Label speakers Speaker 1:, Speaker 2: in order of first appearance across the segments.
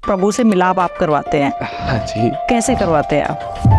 Speaker 1: प्रभु से मिलाप आप करवाते हैं।
Speaker 2: हाँ जी।
Speaker 1: कैसे करवाते हैं आप?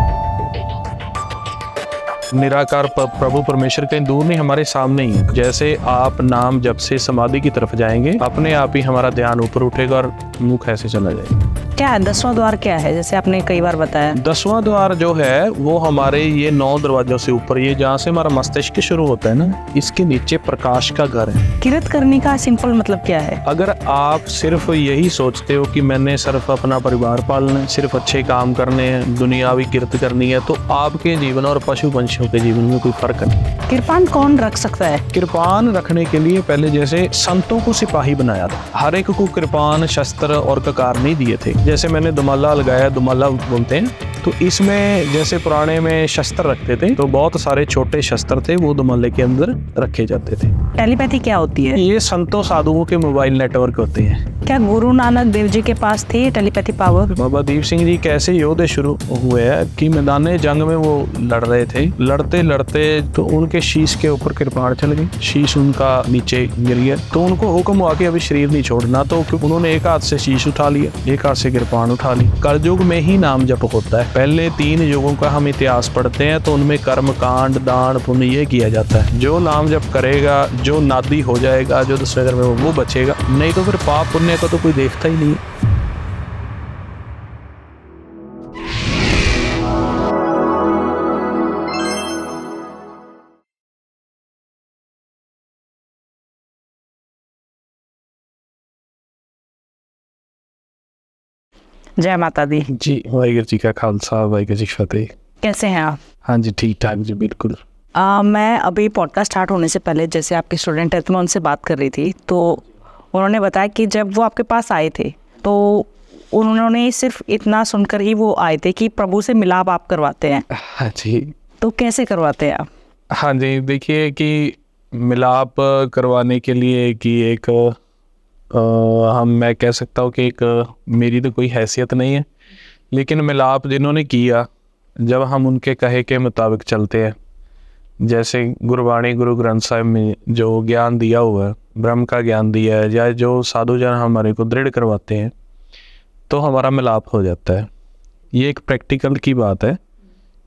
Speaker 2: निराकार प्रभु परमेश्वर कहीं दूर नहीं, हमारे सामने ही है। जैसे आप नाम जब से समाधि की तरफ जाएंगे, अपने आप ही हमारा ध्यान ऊपर उठेगा और मुख ऐसे चला जाएगा।
Speaker 1: क्या है 10वां द्वार, क्या है? जैसे आपने कई बार बताया
Speaker 2: 10वां द्वार जो है वो हमारे ये 9 दरवाजों से ऊपर, ये जहाँ से हमारा मस्तिष्क शुरू होता है ना, इसके नीचे प्रकाश का घर है।
Speaker 1: किरत करने का सिंपल मतलब क्या है?
Speaker 2: अगर आप सिर्फ यही सोचते हो कि मैंने सिर्फ अपना परिवार पालना है, सिर्फ अच्छे काम करने हैं, दुनियावी किरत करनी है, तो आपके जीवन और पशु पंछियों के जीवन में कोई फर्क नहीं।
Speaker 1: कृपान कौन रख सकता है?
Speaker 2: कृपान रखने के लिए पहले जैसे संतों को सिपाही बनाया था, हर एक को कृपान, शस्त्र और ककार नहीं दिए थे। जैसे मैंने दुमाला लगाया, दुमाला बोलते हैं, तो इसमें जैसे पुराने में शस्त्र रखते थे, तो बहुत सारे छोटे शस्त्र थे वो दुमाले के अंदर रखे जाते थे।
Speaker 1: टेलीपैथी क्या होती है?
Speaker 2: ये संतों साधुओं के मोबाइल नेटवर्क होते हैं।
Speaker 1: क्या गुरु नानक देव जी के पास थी टेलीपैथी पावर?
Speaker 2: बाबा दीप सिंह जी कैसे योद्धे शुरू हुए हैं कि मैदान जंग में वो लड़ रहे थे, लड़ते लड़ते तो उनके शीश के ऊपर कृपाण चल गई, शीश उनका नीचे गिर गया, तो उनको हुक्म हुआ कि अभी शरीर नहीं छोड़ना, तो उन्होंने एक हाथ से शीश उठा लिया, एक हाथ से कृपाण उठा ली। कलयुग में ही नाम जप होता है। पहले 3 युगों का हम इतिहास पढ़ते हैं तो उनमें कर्म कांड, दान, पुण्य ये किया जाता है। जो नाम जप करेगा, जो नादी हो जाएगा, जो दूसरे घर में वो बचेगा, नहीं तो फिर पाप पुण्य को तो कोई देखता ही नहीं।
Speaker 1: जय माता दी।
Speaker 2: जी, वाहिगुरू जी का खालसा, वाहिगुरू जी की फतेह।
Speaker 1: कैसे हैं आप?
Speaker 2: हाँ जी, ठीक ठाक जी, बिल्कुल।
Speaker 1: मैं अभी पॉडकास्ट स्टार्ट होने से पहले जैसे आपके स्टूडेंट है तो मैं उनसे बात कर रही थी, तो उन्होंने बताया कि जब वो आपके पास आए थे तो उन्होंने सिर्फ इतना सुनकर ही वो आए थे कि प्रभु से मिलाप आप करवाते हैं।
Speaker 2: हाँ जी।
Speaker 1: तो कैसे करवाते हैं आप?
Speaker 2: हाँ जी, देखिए कि मिलाप करवाने के लिए कि एक मैं कह सकता हूँ कि एक मेरी तो कोई हैसियत नहीं है, लेकिन मिलाप जिन्होंने किया, जब हम उनके कहे के मुताबिक चलते हैं, जैसे गुरबाणी गुरु ग्रंथ साहिब में जो ज्ञान दिया हुआ है, ब्रह्म का ज्ञान दिया है, या जो साधुजन हमारे को दृढ़ करवाते हैं, तो हमारा मिलाप हो जाता है। ये एक प्रैक्टिकल की बात है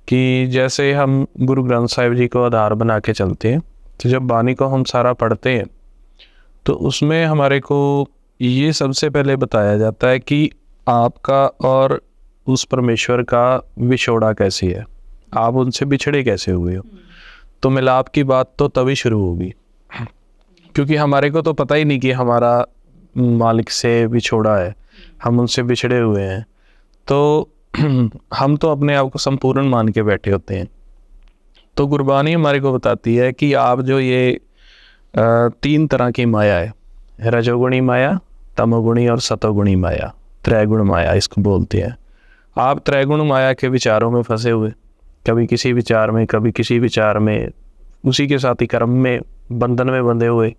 Speaker 2: कि जैसे हम गुरु ग्रंथ साहिब जी को आधार बना के चलते हैं, तो जब बानी को हम सारा पढ़ते हैं तो उसमें हमारे को ये सबसे पहले बताया जाता है कि आपका और उस परमेश्वर का विछोड़ा कैसे है, आप उनसे बिछड़े कैसे हुए हो। तो मिलाप की बात तो तभी शुरू होगी, क्योंकि हमारे को तो पता ही नहीं कि हमारा मालिक से विछोड़ा है, हम उनसे बिछड़े हुए हैं, तो हम तो अपने आप को संपूर्ण मान के बैठे होते हैं। तो गुरबानी हमारे को बताती है कि आप जो ये 3 तरह की माया है, रजोगुणी माया, तमोगुणी और सतोगुणी माया, त्रैगुण माया इसको बोलते हैं। आप त्रैगुण माया के विचारों में फंसे हुए, कभी किसी विचार में, कभी किसी विचार में, उसी के साथ ही कर्म में, बंधन में बंधे हुए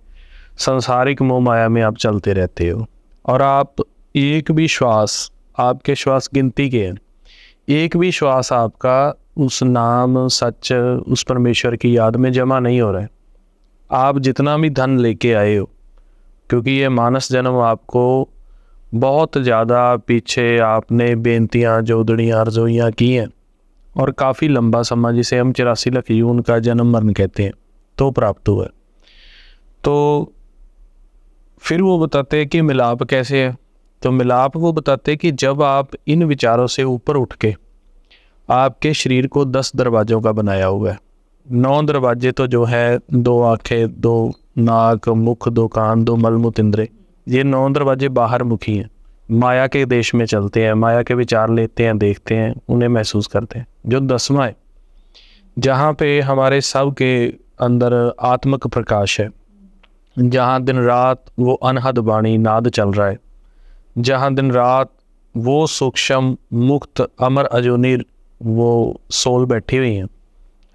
Speaker 2: सांसारिक मोह माया में आप चलते रहते हो। और आप एक भी श्वास, आपके श्वास गिनती के हैं, एक भी श्वास आपका उस नाम सच, उस परमेश्वर की याद में जमा नहीं हो रहा है। आप जितना भी धन लेके आए हो, क्योंकि ये मानस जन्म आपको बहुत ज़्यादा पीछे आपने बेनतियाँ, जोदड़ियाँ, अर्ज़ोइयाँ की हैं, और काफ़ी लंबा समय, जिसे हम 84 लाख यून का जन्म मरण कहते हैं, तो प्राप्त हुआ है। तो फिर वो बताते हैं कि मिलाप कैसे है। तो मिलाप वो बताते हैं कि जब आप इन विचारों से ऊपर उठ के, आपके शरीर को 10 दरवाज़ों का बनाया हुआ है। 9 दरवाजे तो जो है, 2 आँखें, 2 नाक, मुख, 2 कान, 2 मलमूत्र इंद्रिय, ये 9 दरवाजे बाहर मुखी हैं, माया के देश में चलते हैं, माया के विचार लेते हैं, देखते हैं, उन्हें महसूस करते हैं। जो 10वां है, जहाँ पे हमारे सब के अंदर आत्मक प्रकाश है, जहाँ दिन रात वो अनहद वाणी नाद चल रहा है, जहाँ दिन रात वो सूक्ष्म मुक्त अमर अजूनीर वो सोल बैठी हुई हैं,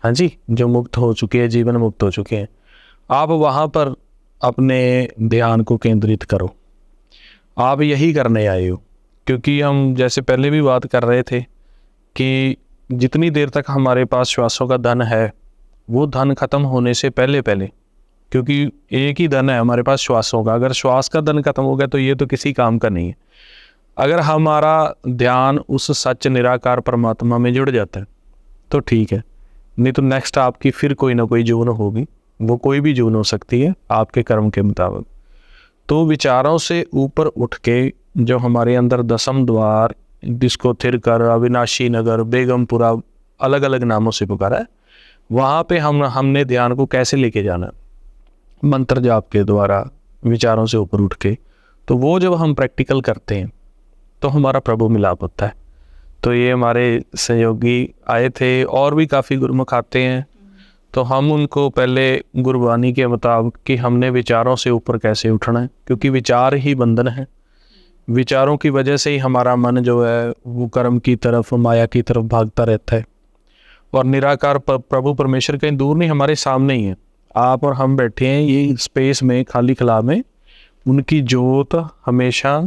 Speaker 2: हाँ जी, जो मुक्त हो चुके हैं, जीवन मुक्त हो चुके हैं, आप वहाँ पर अपने ध्यान को केंद्रित करो। आप यही करने आए हो, क्योंकि हम जैसे पहले भी बात कर रहे थे कि जितनी देर तक हमारे पास श्वासों का धन है, वो धन खत्म होने से पहले पहले, क्योंकि एक ही धन है हमारे पास श्वासों का, अगर श्वास का धन खत्म हो गया तो ये तो किसी काम का नहीं है। अगर हमारा ध्यान उस सच निराकार परमात्मा में जुड़ जाता है तो ठीक है, नहीं तो नेक्स्ट आपकी फिर कोई ना कोई जून होगी, वो कोई भी जून हो सकती है आपके कर्म के मुताबिक। तो विचारों से ऊपर उठ के जो हमारे अंदर दसम द्वार, जिसको थिरकर, अविनाशी नगर, बेगमपुरा, अलग अलग नामों से पुकारा है, वहाँ पे हमने ध्यान को कैसे लेके जाना है, मंत्र जाप के द्वारा, विचारों से ऊपर उठ के। तो वो जब हम प्रैक्टिकल करते हैं तो हमारा प्रभु मिलाप होता है। तो ये हमारे सहयोगी आए थे, और भी काफ़ी गुरुमुख आते हैं, तो हम उनको पहले गुरबानी के मुताबिक कि हमने विचारों से ऊपर कैसे उठना है, क्योंकि विचार ही बंधन है। विचारों की वजह से ही हमारा मन जो है वो कर्म की तरफ, माया की तरफ भागता रहता है। और निराकार प्रभु परमेश्वर कहीं दूर नहीं, हमारे सामने ही है। आप और हम बैठे हैं ये स्पेस में, खाली खला में, उनकी जोत हमेशा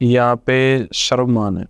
Speaker 2: यहाँ पे सर्वमान है।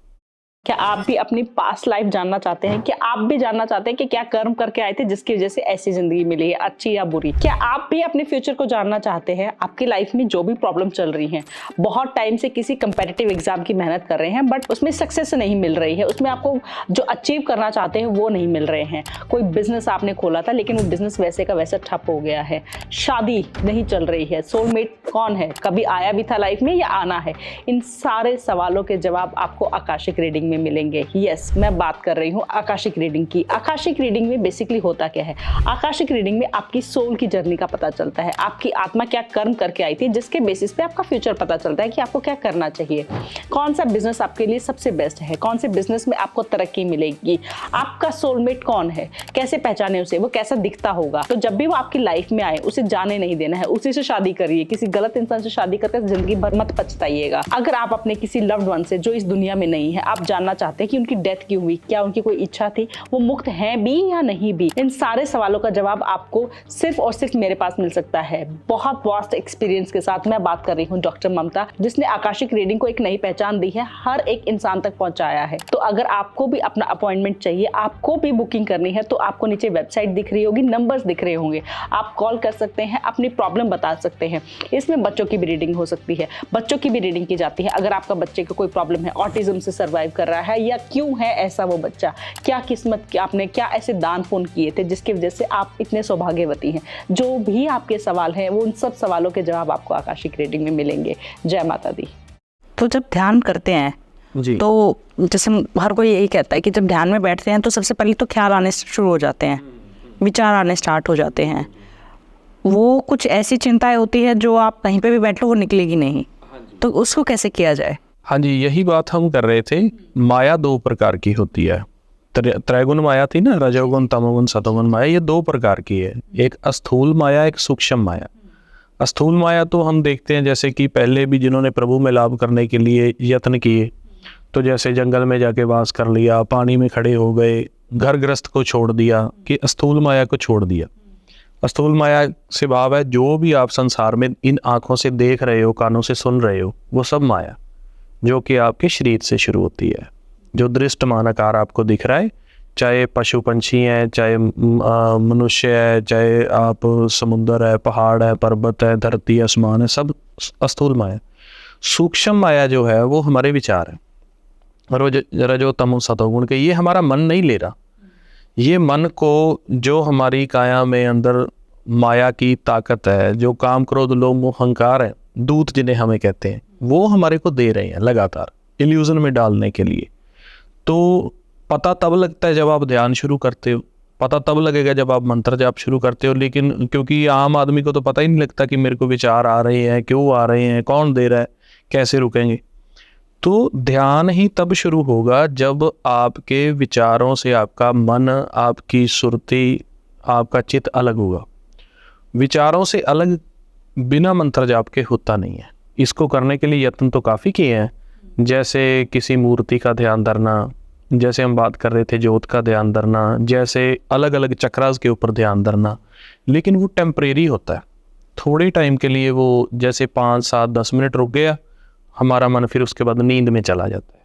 Speaker 1: क्या आप भी अपनी पास्ट लाइफ जानना चाहते हैं? क्या आप भी जानना चाहते हैं कि क्या कर्म करके आए थे जिसकी वजह से ऐसी जिंदगी मिली है, अच्छी या बुरी? क्या आप भी अपने फ्यूचर को जानना चाहते हैं? आपकी लाइफ में जो भी प्रॉब्लम चल रही है, बहुत टाइम से किसी कंपेटिटिव एग्जाम की मेहनत कर रहे हैं बट उसमें सक्सेस नहीं मिल रही है, उसमें आपको जो अचीव करना चाहते हैं वो नहीं मिल रहे हैं। कोई बिजनेस आपने खोला था लेकिन वो बिजनेस वैसे का वैसा ठप हो गया है, शादी नहीं चल रही है, सोलमेट कौन है, कभी आया भी था लाइफ में या आना है? इन सारे सवालों के जवाब आपको आकाशिक रीडिंग में मिलेंगे। यस, मैं बात कर रही हूँ आकाशिक रीडिंग की। आकाशिक रीडिंग में बेसिकली होता क्या है? आकाशिक रीडिंग में आपकी सोल की जर्नी का पता चलता है, आपकी आत्मा क्या कर्म करके आई थी, जिसके बेसिस पे आपका फ्यूचर पता चलता है कि आपको क्या करना चाहिए, कौन सा बिजनेस आपके लिए सबसे बेस्ट है, कौन से बिजनेस में आपको तरक्की मिलेगी, आपका सोलमेट कौन है, कैसे पहचाने उसे, वो कैसा दिखता होगा। तो जब भी वो आपकी लाइफ में आए उसे जाने नहीं देना है, उसी से शादी करिए। किसी गलत इंसान से शादी करके जिंदगी भर मत पछताइएगा। अगर आप अपने किसी लव्ड वन से जो इस दुनिया में नहीं है, आप जानना चाहते हैं कि उनकी डेथ क्यों हुई, क्या उनकी कोई इच्छा थी, वो मुक्त हैं भी या नहीं भी, इन सारे सवालों का जवाब आपको सिर्फ और सिर्फ मेरे पास मिल सकता है। बहुत वास्ट एक्सपीरियंस के साथ मैं बात कर रही हूँ डॉक्टर ममता, जिसने आकाशिक रीडिंग को एक नई पहचान दी है, हर एक इंसान तक पहुंचाया है। तो अगर आपको भी अपना अपॉइंटमेंट चाहिए, आपको भी बुकिंग करनी है, तो आपको नीचे वेबसाइट दिख रही होगी, नंबर्स दिख रहे होंगे, आप कॉल कर सकते हैं, अपनी प्रॉब्लम बता सकते हैं। इसमें बच्चों की भी रीडिंग हो सकती है, बच्चों की भी रीडिंग की जाती है। अगर आपका बच्चे को कोई प्रॉब्लम है, ऑटिज्म से सर्वाइव कर रहा है, या क्यों है ऐसा वो बच्चा, क्या किस्मत की आपने क्या ऐसे दान पुण्य किए थे जिसकी वजह से आप इतने सौभाग्यवती हैं, जो भी आपके सवाल हैं वो उन सब सवालों के जवाब आपको आकाशिक रीडिंग में मिलेंगे। जय माता दी। तो जब ध्यान करते हैं
Speaker 2: जी,
Speaker 1: तो जैसे हर कोई यही कहता है कि जब ध्यान में बैठते हैं तो सबसे पहले तो ख्याल आने शुरू हो जाते हैं, विचार आने स्टार्ट हो जाते हैं। वो कुछ ऐसी चिंताएं होती है जो आप कहीं पे भी बैठ लो वो निकलेगी नहीं, तो उसको कैसे किया जाए?
Speaker 2: हाँ जी, यही बात हम कर रहे थे। माया दो प्रकार की होती है। त्रैगुण माया थी ना, रजोगुण, तमोगुण, सतोगुण माया, ये दो प्रकार की है। एक अस्थूल माया, एक सूक्ष्म माया। अस्थूल माया तो हम देखते हैं जैसे कि पहले भी जिन्होंने प्रभु में लाभ करने के लिए यत्न किए, तो जैसे जंगल में जाके वास कर लिया, पानी में खड़े हो गए, घर गृहस्थ को छोड़ दिया, कि अस्थूल माया को छोड़ दिया। अस्थूल माया से भाव है जो भी आप संसार में इन आँखों से देख रहे हो, कानों से सुन रहे हो, वो सब माया, जो कि आपके शरीर से शुरू होती है। जो दृष्टमान आकार आपको दिख रहा है, चाहे पशु पंछी हैं, चाहे मनुष्य है, चाहे आप समुद्र है, पहाड़ है, पर्वत है, धरती, आसमान है, सब अस्थूल माया। सूक्ष्म माया जो है वो हमारे विचार है, रजो तमो सतोगुण के। ये हमारा मन नहीं ले रहा, ये मन को जो हमारी काया में अंदर माया की ताकत है, जो काम क्रोध लोभ मोह अहंकार है, दूत जिन्हें हमें कहते हैं, वो हमारे को दे रहे हैं लगातार इल्यूजन में डालने के लिए। तो पता तब लगता है जब आप ध्यान शुरू करते हो, पता तब लगेगा जब आप मंत्र जाप शुरू करते हो। लेकिन क्योंकि आम आदमी को तो पता ही नहीं लगता कि मेरे को विचार आ रहे हैं, क्यों आ रहे हैं, कौन दे रहा है, कैसे रुकेंगे। तो ध्यान ही तब शुरू होगा जब आपके विचारों से आपका मन, आपकी सुरती, आपका चित्त अलग होगा। विचारों से अलग बिना मंत्र जाप के होता नहीं है। इसको करने के लिए यत्न तो काफ़ी किए हैं, जैसे किसी मूर्ति का ध्यान धरना, जैसे हम बात कर रहे थे ज्योत का ध्यान धरना, जैसे अलग अलग चक्रास के ऊपर ध्यान धरना, लेकिन वो टेम्परेरी होता है, थोड़े टाइम के लिए। वो जैसे 5, 7, 10 मिनट रुक गया हमारा मन, फिर उसके बाद नींद में चला जाता है,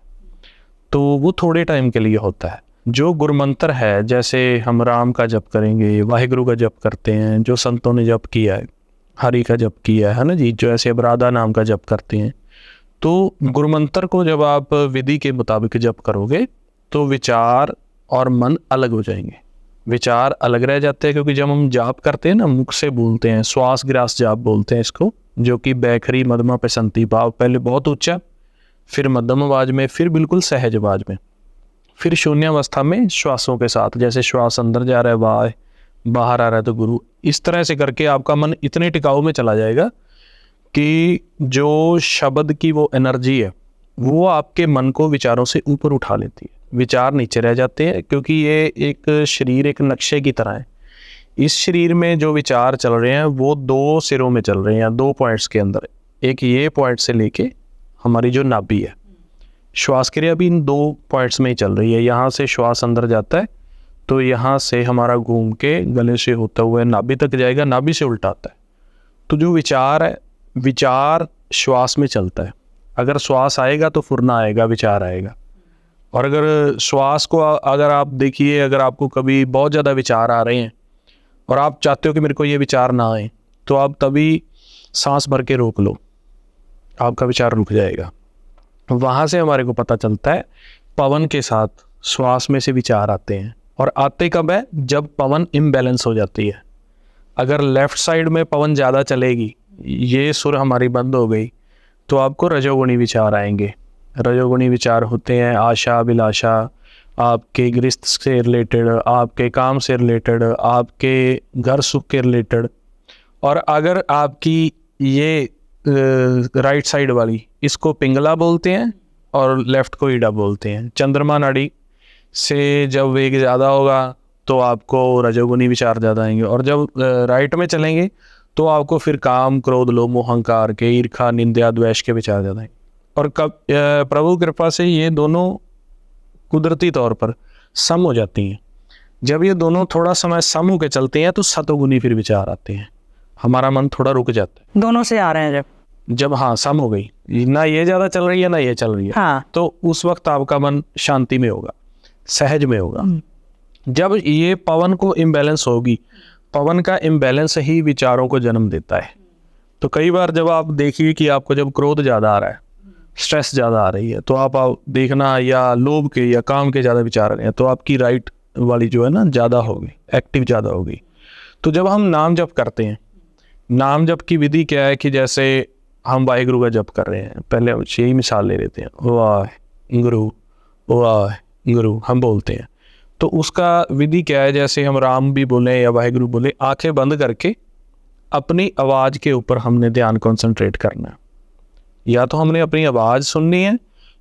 Speaker 2: तो वो थोड़े टाइम के लिए होता है। जो गुरमंत्र है, जैसे हम राम का जप करेंगे, वाहिगुरु का जप करते हैं, जो संतों ने जप किया है, हरि का जप किया है ना जी, जो ऐसे राधा नाम का जप करते हैं, तो गुरुमंत्र को जब आप विधि के मुताबिक जप करोगे तो विचार और मन अलग हो जाएंगे। विचार अलग रह जाते हैं, क्योंकि जब हम जाप करते हैं ना, मुख से बोलते हैं, श्वास ग्रास जाप बोलते हैं इसको, जो कि बैखरी मध्यमा पैसंती भाव, पहले बहुत ऊंचा, फिर मध्यम आवाज में, फिर बिल्कुल सहज आवाज में, फिर शून्यावस्था में श्वासों के साथ, जैसे श्वास अंदर जा रहा है वाह, बाहर आ रहा है तो गुरु, इस तरह से करके आपका मन इतने टिकाऊ में चला जाएगा कि जो शब्द की वो एनर्जी है वो आपके मन को विचारों से ऊपर उठा लेती है। विचार नीचे रह जाते हैं, क्योंकि ये एक शरीर एक नक्शे की तरह है। इस शरीर में जो विचार चल रहे हैं वो 2 सिरों में चल रहे हैं, 2 पॉइंट्स के अंदर। एक ये पॉइंट से लेके हमारी जो नाभि है, श्वास क्रिया भी इन 2 पॉइंट्स में ही चल रही है। यहाँ से श्वास अंदर जाता है तो यहाँ से हमारा घूम के गले से होता हुआ नाभि तक जाएगा, नाभि से उल्टा आता है। तो जो विचार है, विचार श्वास में चलता है। अगर श्वास आएगा तो फुरना आएगा, विचार आएगा। और अगर श्वास को अगर आप देखिए, अगर आपको कभी बहुत ज़्यादा विचार आ रहे हैं और आप चाहते हो कि मेरे को ये विचार ना आए, तो आप तभी सांस भर के रोक लो, आपका विचार रुक जाएगा। वहाँ से हमारे को पता चलता है पवन के साथ श्वास में से विचार आते हैं। और आते कब है? जब पवन इम्बैलेंस हो जाती है। अगर लेफ्ट साइड में पवन ज़्यादा चलेगी, ये सुर हमारी बंद हो गई, तो आपको रजोगुणी विचार आएंगे। रजोगुणी विचार होते हैं आशा, अभिलाषा, आपके गृहस्थ से रिलेटेड, आपके काम से रिलेटेड, आपके घर सुख के रिलेटेड। और अगर आपकी ये राइट साइड वाली, इसको पिंगला बोलते हैं और लेफ्ट को ईडा बोलते हैं। चंद्रमा नाड़ी से जब वेग ज़्यादा होगा तो आपको रजोगुणी विचार ज़्यादा आएंगे, और जब राइट में चलेंगे तो आपको फिर काम, क्रोध, लोभ, अहंकार के, ईर्खा, निंदा, द्वेष के विचार ज़्यादा आएंगे। और कब प्रभु कृपा से ये दोनों कुदरती तौर पर सम हो जाती हैं। जब ये दोनों थोड़ा समय सम होकर चलते हैं तो सतोगुणी फिर विचार आते हैं, हमारा मन थोड़ा रुक जाता है।
Speaker 1: दोनों से आ रहे हैं
Speaker 2: जब हाँ सम हो गई, ना ये ज़्यादा चल रही है ना ये चल रही है,
Speaker 1: हाँ।
Speaker 2: तो उस वक्त आपका मन शांति में होगा, सहज में होगा। जब ये पवन को इम्बैलेंस होगी, पवन का इम्बैलेंस ही विचारों को जन्म देता है। तो कई बार जब आप देखिए कि आपको जब क्रोध ज़्यादा आ रहा है, स्ट्रेस ज़्यादा आ रही है, तो आप देखना, या लोभ के या काम के ज़्यादा विचार आ रहे हैं, तो आपकी राइट वाली जो है ना ज़्यादा होगी, एक्टिव ज़्यादा होगी। तो जब हम नाम जप करते हैं, नाम जप की विधि क्या है कि जैसे हम वाहिगुरु का जप कर रहे हैं, पहले यही मिसाल ले लेते हैं, वाह गुरु हम बोलते हैं, तो उसका विधि क्या है? जैसे हम राम भी बोले या वाहिगुरु बोले, आंखें बंद करके अपनी आवाज़ के ऊपर हमने ध्यान कंसंट्रेट करना है। या तो हमने अपनी आवाज़ सुननी है,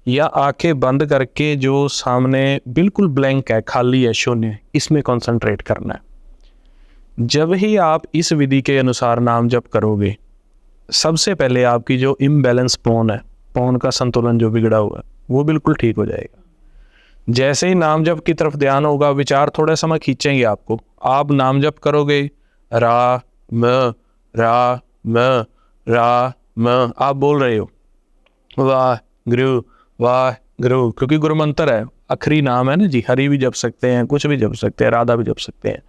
Speaker 2: या आंखें बंद करके जो सामने बिल्कुल ब्लैंक है, खाली है, शून्य है, इसमें कंसंट्रेट करना है। जब ही आप इस विधि के अनुसार नाम जप करोगे, सबसे पहले आपकी जो इम्बैलेंस पौन है, पौन का संतुलन जो बिगड़ा हुआ है, वो बिल्कुल ठीक हो जाएगा। जैसे ही नाम जप की तरफ ध्यान होगा, विचार थोड़ा समय खींचेंगे आपको। आप नाम जप करोगे, रा म रा म रा म, आप बोल रहे हो वाह गुरु, क्योंकि गुरु मंत्र है, आखिरी नाम है ना जी। हरि भी जप सकते हैं, कुछ भी जप सकते हैं, राधा भी जप सकते हैं।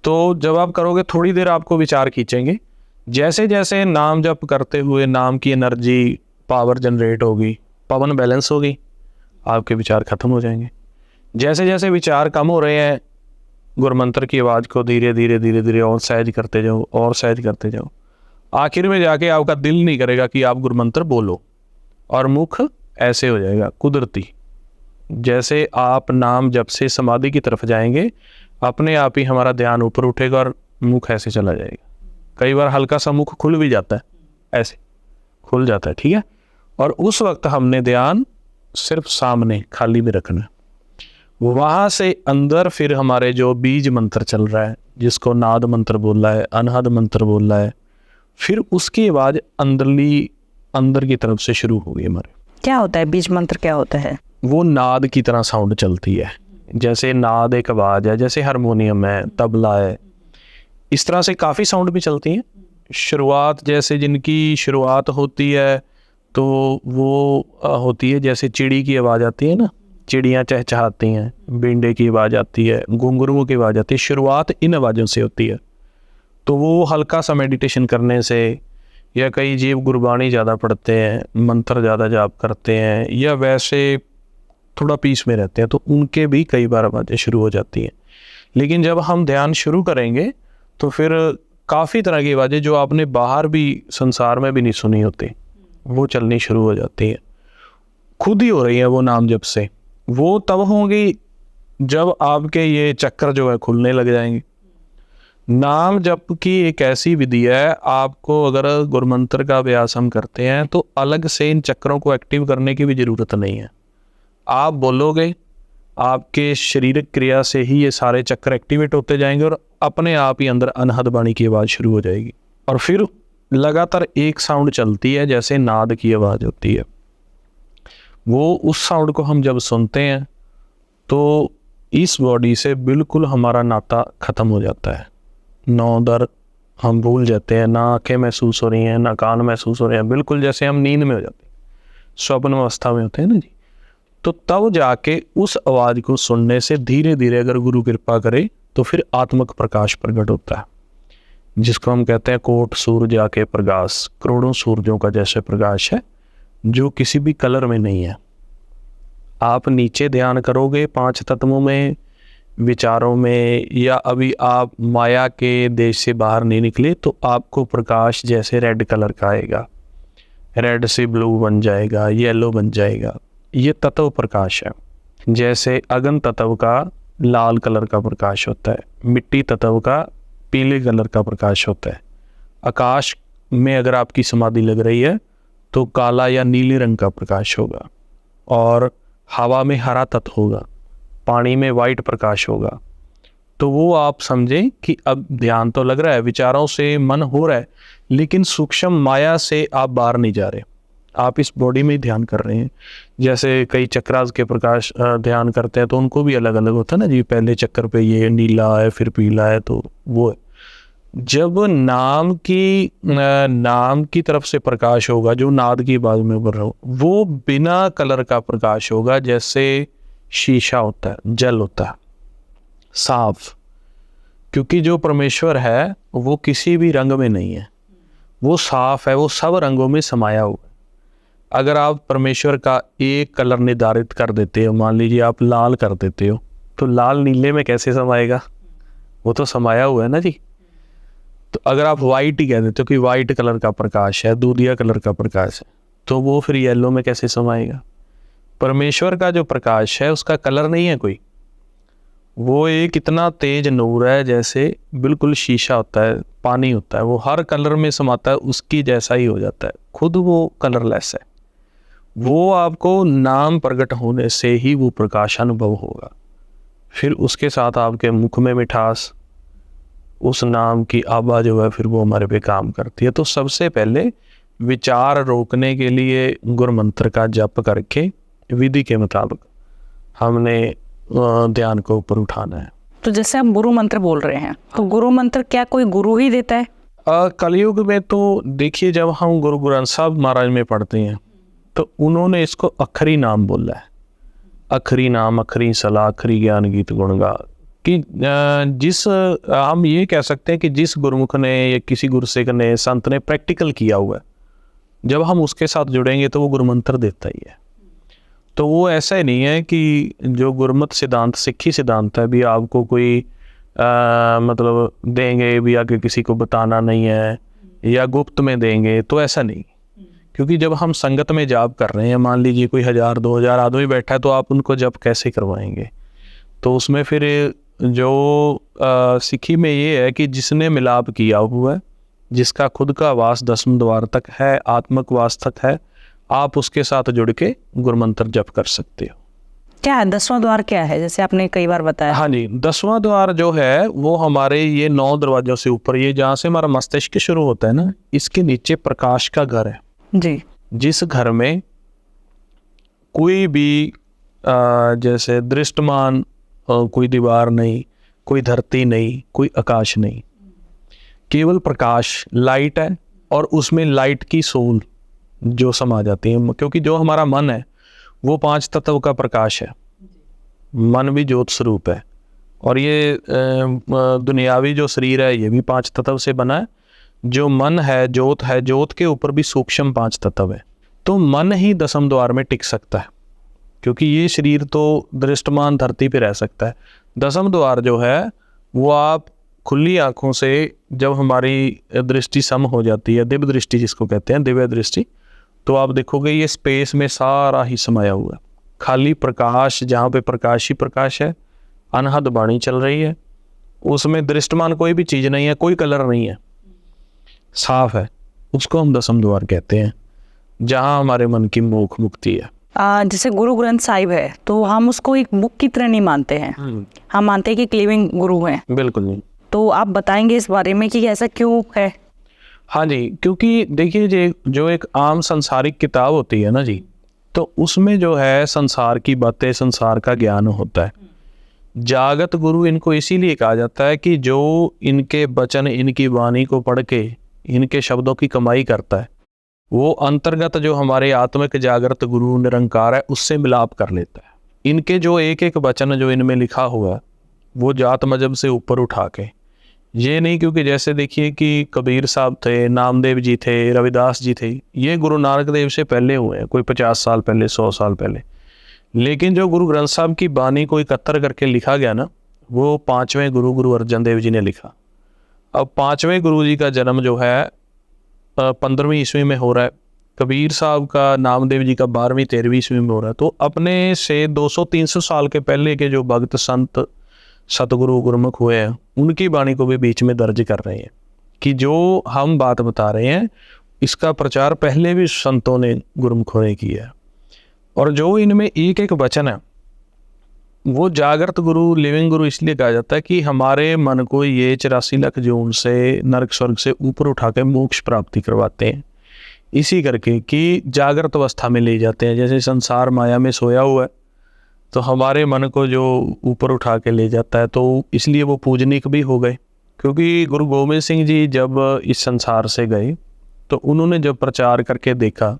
Speaker 2: तो जब आप करोगे, थोड़ी देर आपको विचार खींचेंगे। जैसे जैसे नाम जप करते हुए नाम की एनर्जी, पावर जनरेट होगी, पवन बैलेंस होगी, आपके विचार खत्म हो जाएंगे। जैसे जैसे विचार कम हो रहे हैं, गुरुमंत्र की आवाज़ को धीरे धीरे और सहज करते जाओ, और सहज करते जाओ। आखिर में जाके आपका दिल नहीं करेगा कि आप गुरुमंत्र बोलो, और मुख ऐसे हो जाएगा कुदरती। जैसे आप नाम जप से समाधि की तरफ जाएंगे, अपने आप ही हमारा ध्यान ऊपर उठेगा और मुख ऐसे चला जाएगा। कई बार हल्का सा मुख खुल भी जाता है, ऐसे खुल जाता है, ठीक है। और उस वक्त हमने ध्यान सिर्फ सामने खाली में रखना है। वहाँ से अंदर फिर हमारे जो बीज मंत्र चल रहा है, जिसको नाद मंत्र बोल रहा है, अनहद मंत्र बोल रहा है, फिर उसकी आवाज़ अंदर की तरफ से शुरू होगी। हमारे
Speaker 1: क्या होता है बीज मंत्र, क्या होता है?
Speaker 2: वो नाद की तरह साउंड चलती है। जैसे नाद एक आवाज़ है, जैसे हारमोनियम है, तबला है, इस तरह से काफ़ी साउंड भी चलती हैं। शुरुआत जैसे जिनकी शुरुआत होती है तो वो होती है, जैसे चिड़ी की आवाज़ आती है ना, चिड़ियाँ चहचहाती हैं, बिंडे की आवाज़ आती है, घुंघरुओं की आवाज़ आती है। शुरुआत इन आवाज़ों से होती है। तो वो हल्का सा मेडिटेशन करने से या कई जीव गुरबाणी ज़्यादा पढ़ते हैं, मंत्र ज़्यादा जाप करते हैं, या वैसे थोड़ा पीस में रहते हैं, तो उनके भी कई बार आवाज़ें शुरू हो जाती हैं। लेकिन जब हम ध्यान शुरू करेंगे तो फिर काफ़ी तरह की आवाज़ें जो आपने बाहर भी संसार में भी नहीं सुनी होती, वो चलनी शुरू हो जाती हैं, खुद ही हो रही है वो नाम जप से। वो तब होंगी जब आपके ये चक्र जो है खुलने लग जाएंगे। नाम जप की एक ऐसी विधि है, आपको अगर गुरुमंत्र का अभ्यास हम करते हैं तो अलग से इन चक्रों को एक्टिव करने की भी ज़रूरत नहीं है। आप बोलोगे, आपके शारीरिक क्रिया से ही ये सारे चक्र एक्टिवेट होते जाएंगे और अपने आप ही अंदर अनहद वाणी की आवाज़ शुरू हो जाएगी। और फिर लगातार एक साउंड चलती है, जैसे नाद की आवाज़ होती है। वो उस साउंड को हम जब सुनते हैं तो इस बॉडी से बिल्कुल हमारा नाता ख़त्म हो जाता है। नौ दर हम भूल जाते हैं, ना आँखें महसूस हो रही हैं, ना कान महसूस हो रहे हैं, बिल्कुल जैसे हम नींद में हो जाते हैं, स्वप्न अवस्था में होते हैं ना जी। तो तब जाके उस आवाज़ को सुनने से धीरे धीरे अगर गुरु कृपा करे तो फिर आत्मक प्रकाश प्रकट होता है, जिसको हम कहते हैं कोट सूरज आके प्रकाश, करोड़ों सूरजों का जैसे प्रकाश है, जो किसी भी कलर में नहीं है। आप नीचे ध्यान करोगे 5 तत्वों में, विचारों में, या अभी आप माया के देश से बाहर नहीं निकले, तो आपको प्रकाश जैसे रेड कलर का आएगा, रेड से ब्लू बन जाएगा, येलो बन जाएगा। ये तत्व प्रकाश है। जैसे अगन तत्व का लाल कलर का प्रकाश होता है, मिट्टी तत्व का पीले कलर का प्रकाश होता है, आकाश में अगर आपकी समाधि लग रही है तो काला या नीले रंग का प्रकाश होगा, और हवा में हरा तत्व होगा, पानी में वाइट प्रकाश होगा। तो वो आप समझें कि अब ध्यान तो लग रहा है, विचारों से मन हो रहा है, लेकिन सूक्ष्म माया से आप बाहर नहीं जा रहे, आप इस बॉडी में ही ध्यान कर रहे हैं। जैसे कई चक्रास के प्रकाश ध्यान करते हैं तो उनको भी अलग अलग होता है ना जी, पहले चक्कर पे ये नीला है, फिर पीला है, तो वो है। जब नाम की तरफ से प्रकाश होगा, जो नाद की आवाज में बोल रहा हूँ, वो बिना कलर का प्रकाश होगा, जैसे शीशा होता है, जल होता है, साफ। क्योंकि जो परमेश्वर है वो किसी भी रंग में नहीं है, वो साफ है, वो सब रंगों में समाया हुआ है। अगर आप परमेश्वर का एक कलर निर्धारित कर देते हो, मान लीजिए आप लाल कर देते हो, तो लाल नीले में कैसे समाएगा? वो तो समाया हुआ है ना जी। तो अगर आप वाइट ही कह देते हो कि वाइट कलर का प्रकाश है, दूधिया कलर का प्रकाश है, तो वो फिर येलो में कैसे समाएगा? परमेश्वर का जो प्रकाश है उसका कलर नहीं है कोई, वो एक इतना तेज नूर है, जैसे बिल्कुल शीशा होता है, पानी होता है, वो हर कलर में समाता है, उसकी जैसा ही हो जाता है, खुद वो कलरलेस है। वो आपको नाम प्रकट होने से ही वो प्रकाश अनुभव होगा। फिर उसके साथ आपके मुख में मिठास, उस नाम की आभा जो है फिर वो हमारे पे काम करती है। तो सबसे पहले विचार रोकने के लिए गुरु मंत्र का जप करके विधि के मुताबिक हमने ध्यान को ऊपर उठाना है।
Speaker 1: तो जैसे आप गुरु मंत्र बोल रहे हैं, तो गुरु मंत्र क्या कोई गुरु ही देता है?
Speaker 2: कलयुग में तो देखिए, जब हम गुरु ग्रंथ साहब महाराज में पढ़ते हैं तो उन्होंने इसको अखरी नाम बोला है। अखरी नाम, अखरी सलाह, अखरी ज्ञान गीत गुणगा, कि जिस हम ये कह सकते हैं कि जिस गुरुमुख ने या किसी गुरुसिख ने, संत ने प्रैक्टिकल किया हुआ है, जब हम उसके साथ जुड़ेंगे तो वो गुरुमंत्र देता ही है। तो वो ऐसा ही नहीं है कि जो गुरमत सिद्धांत, सिक्खी सिद्धांत है, भी आपको कोई मतलब देंगे भी, आगे किसी को बताना नहीं है, या गुप्त में देंगे, तो ऐसा नहीं। क्योंकि जब हम संगत में जाप कर रहे हैं, मान लीजिए कोई 1000-2000 आदमी बैठा है, तो आप उनको जप कैसे करवाएंगे? तो उसमें फिर जो सिक्खी में ये है कि जिसने मिलाप किया हुआ है, जिसका खुद का वास 10वें द्वार तक है, आत्मक वास तक है, आप उसके साथ जुड़ के गुरुमंत्र जप कर सकते हो।
Speaker 1: क्या है 10वां द्वार? क्या है, जैसे आपने कई बार बताया?
Speaker 2: हाँ जी, 10वां द्वार जो है वो हमारे ये 9 दरवाजों से ऊपर, ये जहाँ से हमारा मस्तिष्क शुरू होता है ना, इसके नीचे प्रकाश का घर है
Speaker 1: जी।
Speaker 2: जिस घर में कोई भी जैसे दृष्टमान कोई दीवार नहीं, कोई धरती नहीं, कोई आकाश नहीं, केवल प्रकाश, लाइट है, और उसमें लाइट की सोल जो समा जाती है। क्योंकि जो हमारा मन है वो 5 तत्व का प्रकाश है, मन भी ज्योत स्वरूप है, और ये दुनियावी जो शरीर है ये भी 5 तत्व से बना है। जो मन है, ज्योत के ऊपर भी सूक्ष्म 5 तत्व है। तो मन ही दसम द्वार में टिक सकता है, क्योंकि ये शरीर तो दृष्टमान धरती पे रह सकता है। दसम द्वार जो है वो आप खुली आंखों से, जब हमारी दृष्टि सम हो जाती है, दिव्य दृष्टि जिसको कहते हैं, दिव्य दृष्टि, तो आप देखोगे ये स्पेस में सारा ही समाया हुआ है। खाली प्रकाश, जहाँ पे प्रकाश ही प्रकाश है, अनहद वाणी चल रही है, उसमें दृष्टमान कोई भी चीज़ नहीं है, कोई कलर नहीं है, साफ है, उसको हम दसम द्वार कहते हैं, जहाँ हमारे मन की मोक्ष मुक्ति है।
Speaker 1: जैसे गुरु ग्रंथ साहिब है तो हम उसको एक बुक की तरह नहीं मानते हैं, हम मानते हैं कि एक लिविंग गुरु हैं।
Speaker 2: बिल्कुल नहीं।
Speaker 1: तो आप बताएंगे इस बारे में कि ऐसा क्यों है?
Speaker 2: हाँ जी, क्योंकि देखिए जो एक आम संसारिक किताब होती है ना जी, तो उसमें जो है संसार की बातें, संसार का ज्ञान होता है। जागत गुरु इनको इसीलिए कहा जाता है कि जो इनके वचन, इनकी वाणी को पढ़ के इनके शब्दों की कमाई करता है, वो अंतर्गत जो हमारे आत्मिक जागृत गुरु निरंकार है उससे मिलाप कर लेता है। इनके जो एक एक वचन जो इनमें लिखा हुआ है वो जात मजहब से ऊपर उठा के, ये नहीं, क्योंकि जैसे देखिए कि कबीर साहब थे, नामदेव जी थे, रविदास जी थे, ये गुरु नानक देव से पहले हुए हैं, कोई 50 साल पहले, 100 साल पहले। लेकिन जो गुरु ग्रंथ साहब की बानी को इकट्ठा करके लिखा गया ना, वो 5वें गुरु अर्जन देव जी ने लिखा। अब 5वें गुरु जी का जन्म जो है 15वीं ईस्वी में हो रहा है, कबीर साहब का, नामदेव जी का 12वीं 13वीं ईस्वी में हो रहा है। तो अपने से 200-300 साल के पहले के जो भक्त संत सतगुरु गुरुमुख हुए हैं, उनकी वाणी को भी बीच में दर्ज कर रहे हैं कि जो हम बात बता रहे हैं इसका प्रचार पहले भी संतों ने, गुरुमुखों ने किया है। और जो इनमें एक एक वचन है वो जागृत गुरु, लिविंग गुरु इसलिए कहा जाता है कि हमारे मन को ये 84 लाख जोन से, नरक स्वर्ग से ऊपर उठा के मोक्ष प्राप्ति करवाते हैं, इसी करके कि जागृत अवस्था में ले जाते हैं। जैसे संसार माया में सोया हुआ है, तो हमारे मन को जो ऊपर उठा के ले जाता है, तो इसलिए वो पूजनिक भी हो गए। क्योंकि गुरु गोविंद सिंह जी जब इस संसार से गए तो उन्होंने जब प्रचार करके देखा,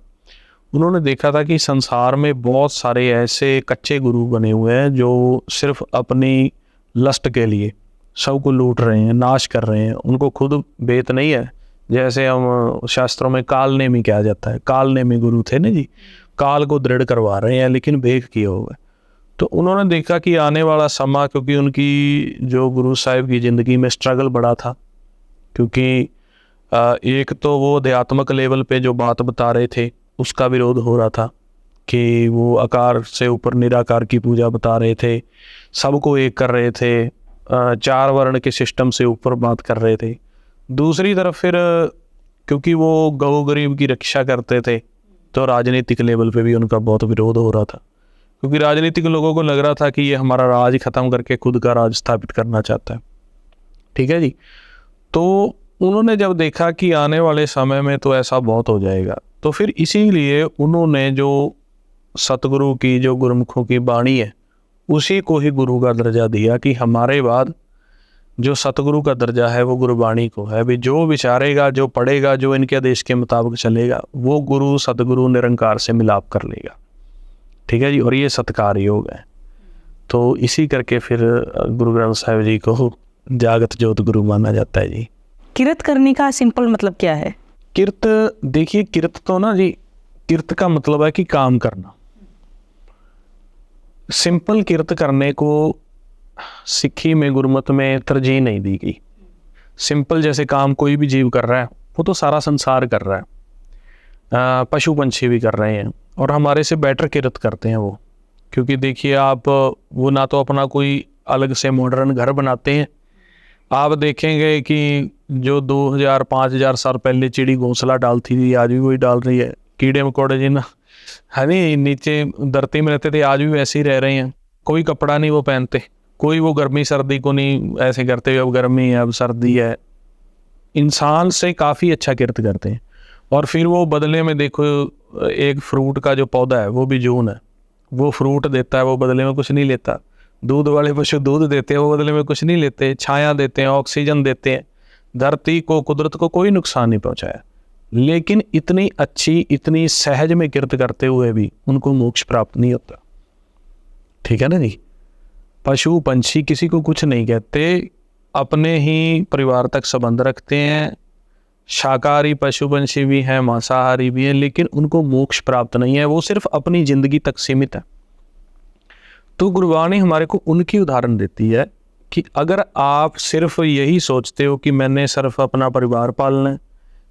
Speaker 2: उन्होंने देखा था कि संसार में बहुत सारे ऐसे कच्चे गुरु बने हुए हैं जो सिर्फ अपनी लस्ट के लिए सबको लूट रहे हैं, नाश कर रहे हैं, उनको खुद बेत नहीं है। जैसे हम शास्त्रों में काल नेमी कहा जाता है, काल नेमी गुरु थे ना जी, काल को दृढ़ करवा रहे हैं लेकिन भेद किए हुए। तो उन्होंने देखा कि आने वाला समय, क्योंकि उनकी जो गुरु साहिब की ज़िंदगी में स्ट्रगल बड़ा था, क्योंकि एक तो वो अध्यात्मक लेवल पे जो बात बता रहे थे उसका विरोध हो रहा था कि वो आकार से ऊपर निराकार की पूजा बता रहे थे, सबको एक कर रहे थे, 4 वर्ण के सिस्टम से ऊपर बात कर रहे थे। दूसरी तरफ फिर क्योंकि वो गौ गरीब की रक्षा करते थे, तो राजनीतिक लेवल पे भी उनका बहुत विरोध हो रहा था, क्योंकि राजनीतिक लोगों को लग रहा था कि ये हमारा राज ख़त्म करके खुद का राज स्थापित करना चाहता है। ठीक है जी। तो उन्होंने जब देखा कि आने वाले समय में तो ऐसा बहुत हो जाएगा, तो फिर इसीलिए उन्होंने जो सतगुरु की, जो गुरुमुखों की वाणी है, उसी को ही गुरु का दर्जा दिया कि हमारे बाद जो सतगुरु का दर्जा है वो गुरुवाणी को है। भी जो विचारेगा, जो पढ़ेगा, जो इनके आदेश के मुताबिक चलेगा, वो गुरु सतगुरु निरंकार से मिलाप कर लेगा। ठीक है जी। और ये सत्कार योग है। तो इसी करके फिर गुरु ग्रंथ साहिब जी को जागत ज्योत गुरु माना जाता है जी।
Speaker 1: किरत करने का सिंपल मतलब क्या है?
Speaker 2: किरत, देखिए किरत तो ना जी, किरत का मतलब है कि काम करना। सिंपल किरत करने को सिक्खी में, गुरमत में तरजीह नहीं दी गई। सिंपल जैसे काम कोई भी जीव कर रहा है, वो तो सारा संसार कर रहा है, पशु पंछी भी कर रहे हैं, और हमारे से बेटर किरत करते हैं वो। क्योंकि देखिए आप, वो ना तो अपना कोई अलग से मॉडर्न घर बनाते हैं। आप देखेंगे कि जो 2000-5000 साल पहले चिड़ी घोंसला डालती थी, आज भी वही डाल रही है। कीड़े मकोड़े जिन है नहीं नीचे धरती में रहते थे, आज भी वैसे ही रह रहे हैं। कोई कपड़ा नहीं वो पहनते, कोई वो गर्मी सर्दी को नहीं ऐसे करते, अब गर्मी है, अब सर्दी है। इंसान से काफ़ी अच्छा किरत करते हैं। और फिर वो बदले में देखो, एक फ्रूट का जो पौधा है वो भी जून है, वो फ्रूट देता है, वो बदले में कुछ नहीं लेता। दूध वाले पशु दूध देते हैं, वो बदले में कुछ नहीं लेते। छाया देते हैं, ऑक्सीजन देते हैं, धरती को, कुदरत को कोई नुकसान नहीं पहुंचाया। लेकिन इतनी अच्छी, इतनी सहज में किरत करते हुए भी उनको मोक्ष प्राप्त नहीं होता। ठीक है ना जी। पशु पंछी किसी को कुछ नहीं कहते, अपने ही परिवार तक संबंध रखते हैं, शाकाहारी पशु पंछी भी हैं, मांसाहारी भी हैं, लेकिन उनको मोक्ष प्राप्त नहीं है, वो सिर्फ अपनी ज़िंदगी तक सीमित है। तो गुरबाणी हमारे को उनकी उदाहरण देती है कि अगर आप सिर्फ यही सोचते हो कि मैंने सिर्फ अपना परिवार पालना है,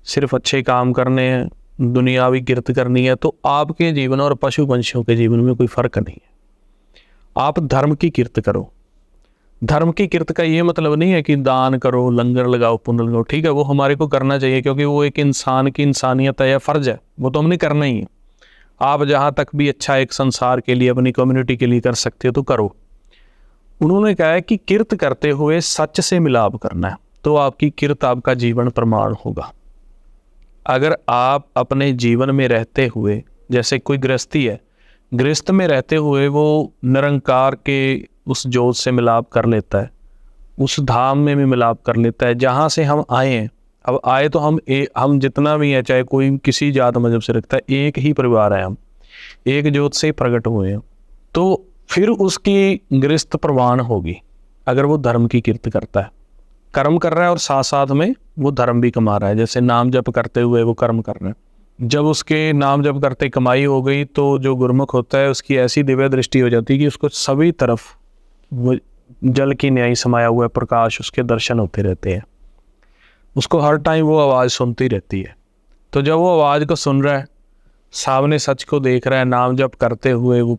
Speaker 2: सिर्फ अच्छे काम करने हैं, दुनियावी किरत करनी है, तो आपके जीवन और पशु पंछियों के जीवन में कोई फ़र्क नहीं है। आप धर्म की किरत करो। धर्म की किरत का ये मतलब नहीं है कि दान करो, लंगर लगाओ, पुण्य लगाओ, ठीक है, वो हमारे को करना चाहिए क्योंकि वो एक इंसान की इंसानियत है या फ़र्ज़ है, वो तो हमने करना ही है। आप जहाँ तक भी अच्छा एक संसार के लिए, अपनी कम्युनिटी के लिए कर सकते हो तो करो। उन्होंने कहा है कि किरत करते हुए सच से मिलाप करना है, तो आपकी किरत आपका जीवन प्रमाण होगा। अगर आप अपने जीवन में रहते हुए, जैसे कोई गृहस्थी है, गृहस्थ में रहते हुए वो निरंकार के उस जोत से मिलाप कर लेता है, उस धाम में भी मिलाप कर लेता है जहाँ से हम आए हैं। अब आए तो हम जितना भी है, चाहे कोई किसी जात मजहब से रखता है, एक ही परिवार है, हम एक जोत से प्रकट हुए हैं, तो फिर उसकी गृहस्थ प्रवान होगी अगर वो धर्म की किरत करता है, कर्म कर रहा है और साथ साथ में वो धर्म भी कमा रहा है। जैसे नाम जप करते हुए वो कर्म कर रहा है, जब उसके नाम जप करते कमाई हो गई तो जो गुरमुख होता है उसकी ऐसी दिव्य दृष्टि हो जाती है कि उसको सभी तरफ वो जल की न्याय समाया हुआ प्रकाश, उसके दर्शन होते रहते हैं, उसको हर टाइम वो आवाज़ सुनती रहती है। तो जब वो आवाज़ को सुन रहा है, सामने सच को देख रहा है, नाम जप करते हुए वो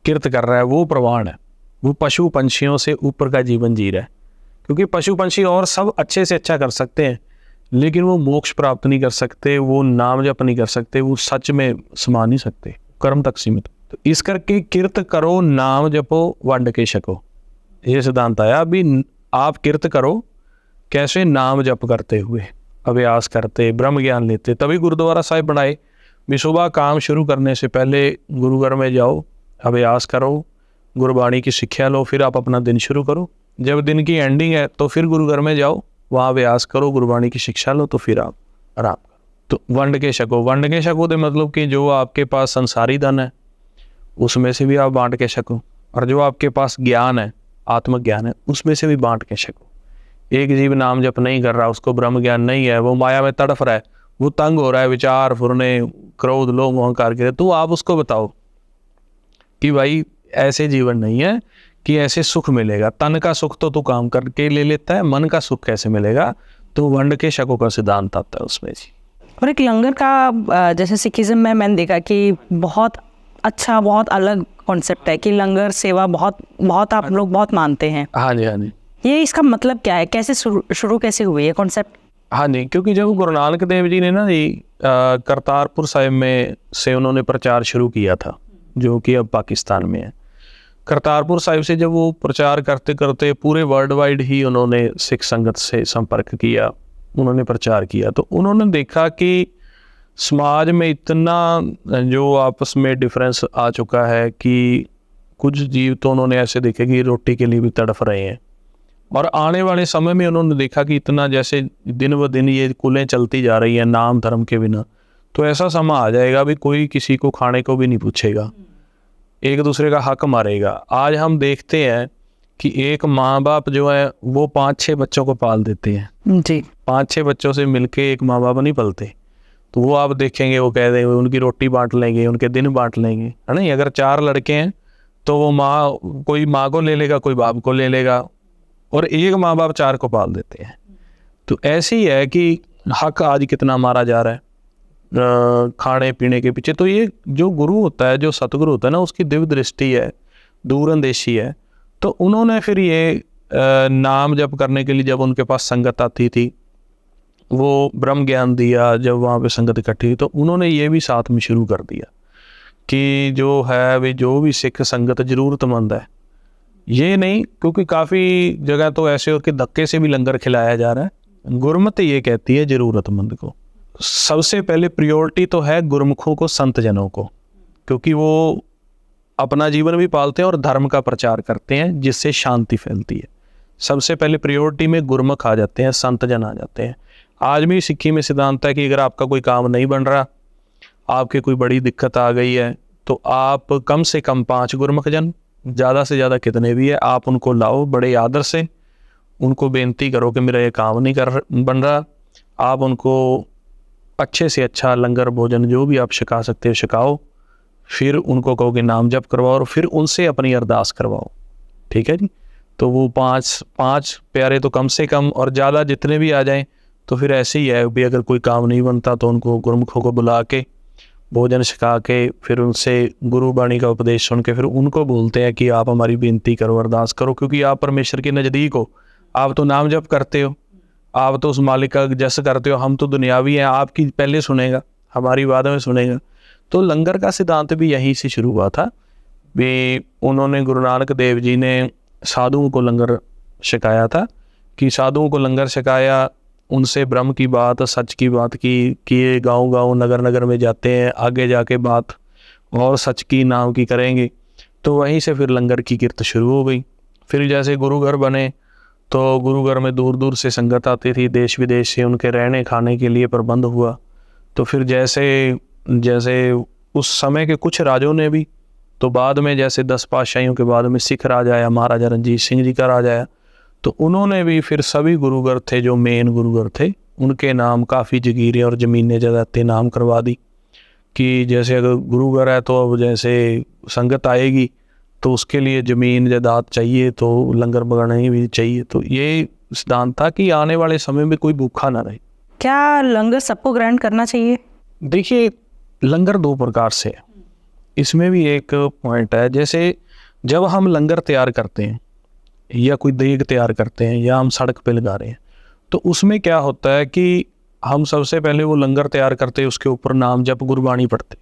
Speaker 2: किरत कर रहा है, वो प्रवान है, वो पशु पंछियों से ऊपर का जीवन जी रहा है। क्योंकि पशु पंछी और सब अच्छे से अच्छा कर सकते हैं, लेकिन वो मोक्ष प्राप्त नहीं कर सकते, वो नाम जप नहीं कर सकते, वो सच में समा नहीं सकते, कर्म तक सीमित। तो इस करके किरत करो, नाम जपो, वंड के छको, ये सिद्धांत आया। अभी आप किरत करो कैसे? नाम जप करते हुए, अभ्यास करते, ब्रह्म ज्ञान लेते। तभी गुरुद्वारा साहिब बनाए भी, सुबह काम शुरू करने से पहले गुरुघर में जाओ, अभ्यास करो, गुरबाणी की शिक्षा लो, फिर आप अपना दिन शुरू करो। जब दिन की एंडिंग है तो फिर गुरुघर में जाओ, वहाँ अभ्यास करो, गुरबाणी की शिक्षा लो, तो फिर आप आराम करो। तो वंड के छको, वंड के छको तो मतलब कि जो आपके पास संसारी धन है उसमें से भी आप बांट के छको, और जो आपके पास ज्ञान है, आत्मज्ञान है, उसमें से भी बांट के छको। एक जीव नाम जप नहीं कर रहा, उसको ब्रह्म ज्ञान नहीं है, वो माया में तड़फ रहा है, वो तंग हो रहा है, विचार फुरने, क्रोध, लोभ, अहंकार के, तो आप उसको बताओ कि भाई ऐसे जीवन नहीं है कि ऐसे सुख मिलेगा। तन का सुख तो तू काम करके ले लेता है, मन का सुख कैसे मिलेगा? तो वंड के शकों का सिद्धांत आता है उसमें जी।
Speaker 1: और एक लंगर का जैसे सिखिज्म में मैंने देखा कि बहुत अच्छा, बहुत अलग कॉन्सेप्ट है कि लंगर सेवा बहुत आप लोग बहुत मानते हैं।
Speaker 2: हाँ जी, हाँ जी।
Speaker 1: ये इसका मतलब क्या है, कैसे शुरू कैसे हुई ये कॉन्सेप्ट?
Speaker 2: हाँ जी, क्योंकि जब गुरु नानक देव जी ने ना जी करतारपुर साहिब में से उन्होंने प्रचार शुरू किया था, जो कि अब पाकिस्तान में है। करतारपुर साहिब से जब वो प्रचार करते करते पूरे वर्ल्ड वाइड ही उन्होंने सिख संगत से संपर्क किया, उन्होंने प्रचार किया, तो उन्होंने देखा कि समाज में इतना जो आपस में डिफरेंस आ चुका है कि कुछ जीव तो उन्होंने ऐसे देखे कि रोटी के लिए भी तड़फ रहे हैं, और आने वाले समय में उन्होंने देखा कि इतना जैसे दिन ब दिन ये कुलें चलती जा रही हैं नाम धर्म के बिना, तो ऐसा समय आ जाएगा भी कोई किसी को खाने को भी नहीं पूछेगा, एक दूसरे का हक मारेगा। आज हम देखते हैं कि एक माँ बाप जो है वो 5-6 बच्चों को पाल देते हैं
Speaker 1: जी।
Speaker 2: 5-6 बच्चों से मिलके एक माँ बाप नहीं पलते। तो वो आप देखेंगे, वो कह देंगे उनकी रोटी बांट लेंगे, उनके दिन बांट लेंगे, है नहीं? अगर 4 लड़के हैं तो वो कोई माँ को ले लेगा, कोई बाप को ले लेगा, और एक माँ बाप 4 को पाल देते हैं। तो ऐसे ही है कि हक आज कितना मारा जा रहा है खाने पीने के पीछे। तो ये जो गुरु होता है, जो सतगुरु होता है ना, उसकी दिव्य दृष्टि है, दूरंदेशी है। तो उन्होंने फिर ये नाम जप करने के लिए जब उनके पास संगत आती थी, वो ब्रह्म ज्ञान दिया, जब वहाँ पे संगत इकट्ठी हुई, तो उन्होंने ये भी साथ में शुरू कर दिया कि जो है वे जो भी सिख संगत ज़रूरतमंद है, ये नहीं, क्योंकि काफ़ी जगह तो ऐसे हो कि धक्के से भी लंगर खिलाया जा रहा है। गुरमत ये कहती है ज़रूरतमंद को सबसे पहले प्रायोरिटी तो है गुरमुखों को, संत जनों को, क्योंकि वो अपना जीवन भी पालते हैं और धर्म का प्रचार करते हैं जिससे शांति फैलती है। सबसे पहले प्रायोरिटी में गुरमुख आ जाते हैं, संत जन आ जाते हैं। आज भी सिक्खी में सिद्धांत है कि अगर आपका कोई काम नहीं बन रहा, आपके कोई बड़ी दिक्कत आ गई है, तो आप कम से कम 5 गुरमुख जन, ज़्यादा से ज़्यादा कितने भी है, आप उनको लाओ, बड़े आदर से उनको बेनती करो कि मेरा ये काम नहीं बन रहा, आप उनको अच्छे से अच्छा लंगर भोजन जो भी आप छका सकते हो छकाओ, फिर उनको कहो कि नाम जप करवाओ और फिर उनसे अपनी अरदास करवाओ, ठीक है जी। तो वो पाँच प्यारे तो कम से कम, और ज़्यादा जितने भी आ जाएं तो फिर ऐसे ही है भी, अगर कोई काम नहीं बनता तो उनको गुरुमुखों को बुला के भोजन छका के फिर उनसे गुरु बाणी का उपदेश सुन के फिर उनको बोलते हैं कि आप हमारी बेनती करो, अरदास करो, क्योंकि आप परमेश्वर के नज़दीक हो। आप तो नाम जप करते हो, आप तो उस मालिक का जस करते हो, हम तो दुनियावी हैं, आपकी पहले सुनेगा, हमारी बाद में सुनेगा। तो लंगर का सिद्धांत भी यहीं से शुरू हुआ था भी, उन्होंने गुरु नानक देव जी ने साधुओं को लंगर छकाया था, कि साधुओं को लंगर छकाया, उनसे ब्रह्म की बात, सच की बात की कि ये गाँव नगर नगर में जाते हैं, आगे जाके बात और सच की नाम की करेंगे। तो वहीं से फिर लंगर की किरत शुरू हो गई। फिर जैसे गुरु घर बने तो गुरु घर में दूर दूर से संगत आती थी, देश विदेश से, उनके रहने खाने के लिए प्रबंध हुआ। तो फिर जैसे जैसे उस समय के कुछ राजों ने भी, तो बाद में जैसे 10 पातशाहियों के बाद में सिख राज आया, महाराजा रणजीत सिंह जी का राज आया, तो उन्होंने भी फिर सभी गुरुघर थे जो मेन गुरुघर थे उनके नाम काफ़ी जगीरें और ज़मीनें जायदादें नाम करवा दी, कि जैसे अगर गुरुघर है तो अब जैसे संगत आएगी तो उसके लिए ज़मीन जायदाद चाहिए, तो लंगर बनाने भी चाहिए। तो ये सिद्धांत था कि आने वाले समय में कोई भूखा ना रहे।
Speaker 1: क्या लंगर सबको ग्रहण करना चाहिए?
Speaker 2: देखिए, लंगर 2 प्रकार से है, इसमें भी एक पॉइंट है। जैसे जब हम लंगर तैयार करते हैं या कोई देग तैयार करते हैं या हम सड़क पे लगा रहे हैं, तो उसमें क्या होता है कि हम सबसे पहले वो लंगर तैयार करते हैं, उसके ऊपर नाम जप गुरबाणी पढ़ते,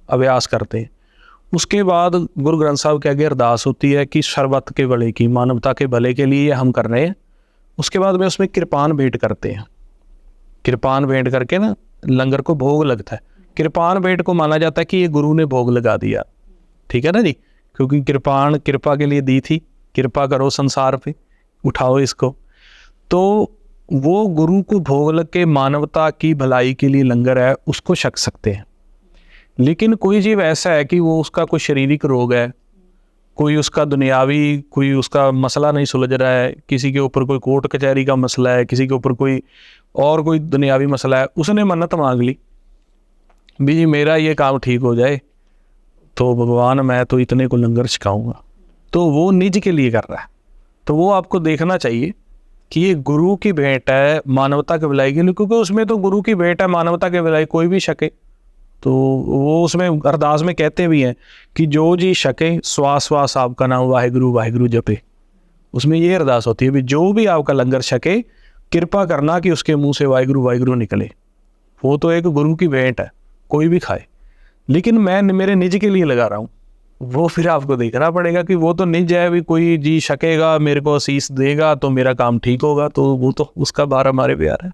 Speaker 2: अभ्यास करते हैं। उसके बाद गुरु ग्रंथ साहब के आगे अरदास होती है कि सर्वत के भले की, मानवता के भले के लिए हम कर रहे हैं। उसके बाद में उसमें कृपान भेंट करते हैं, कृपान भेंट करके ना लंगर को भोग लगता है। कृपान भेंट को माना जाता है कि ये गुरु ने भोग लगा दिया, ठीक है ना जी, क्योंकि कृपान कृपा के लिए दी थी, कृपा करो संसार पे, उठाओ इसको। तो वो गुरु को भोग लग के मानवता की भलाई के लिए लंगर है, उसको छक सकते हैं। लेकिन कोई जीव ऐसा है कि वो उसका कोई शारीरिक रोग है, कोई उसका दुनियावी कोई उसका मसला नहीं सुलझ रहा है, किसी के ऊपर कोई कोर्ट कचहरी का मसला है, किसी के ऊपर कोई और कोई दुनियावी मसला है, उसने मन्नत मांग ली भी जी मेरा ये काम ठीक हो जाए तो भगवान मैं तो इतने को लंगर छकाऊंगा, तो वो निज के लिए कर रहा है। तो वो आपको देखना चाहिए कि ये गुरु की भेंट है मानवता के भलाई के लिए, क्योंकि उसमें तो गुरु की भेंट है मानवता के भलाई, कोई भी छके। तो वो उसमें अरदास में कहते भी हैं कि जो जी छके श्वास श्वास आपका नाम वाहिगुरु वाहिगुरु जपे। उसमें ये अरदास होती है भी जो भी आपका लंगर छके कृपा करना कि उसके मुंह से वाहिगुरु वाहिगुरु निकले। वो तो एक गुरु की भेंट है, कोई भी खाए, लेकिन मैं मेरे निज के लिए लगा रहा हूँ। वो फिर आपको देखना पड़ेगा कि वो तो निज है, भी कोई जी छकेगा मेरे को आशीष देगा तो मेरा काम ठीक होगा, तो वो तो उसका बार हमारे प्यार है।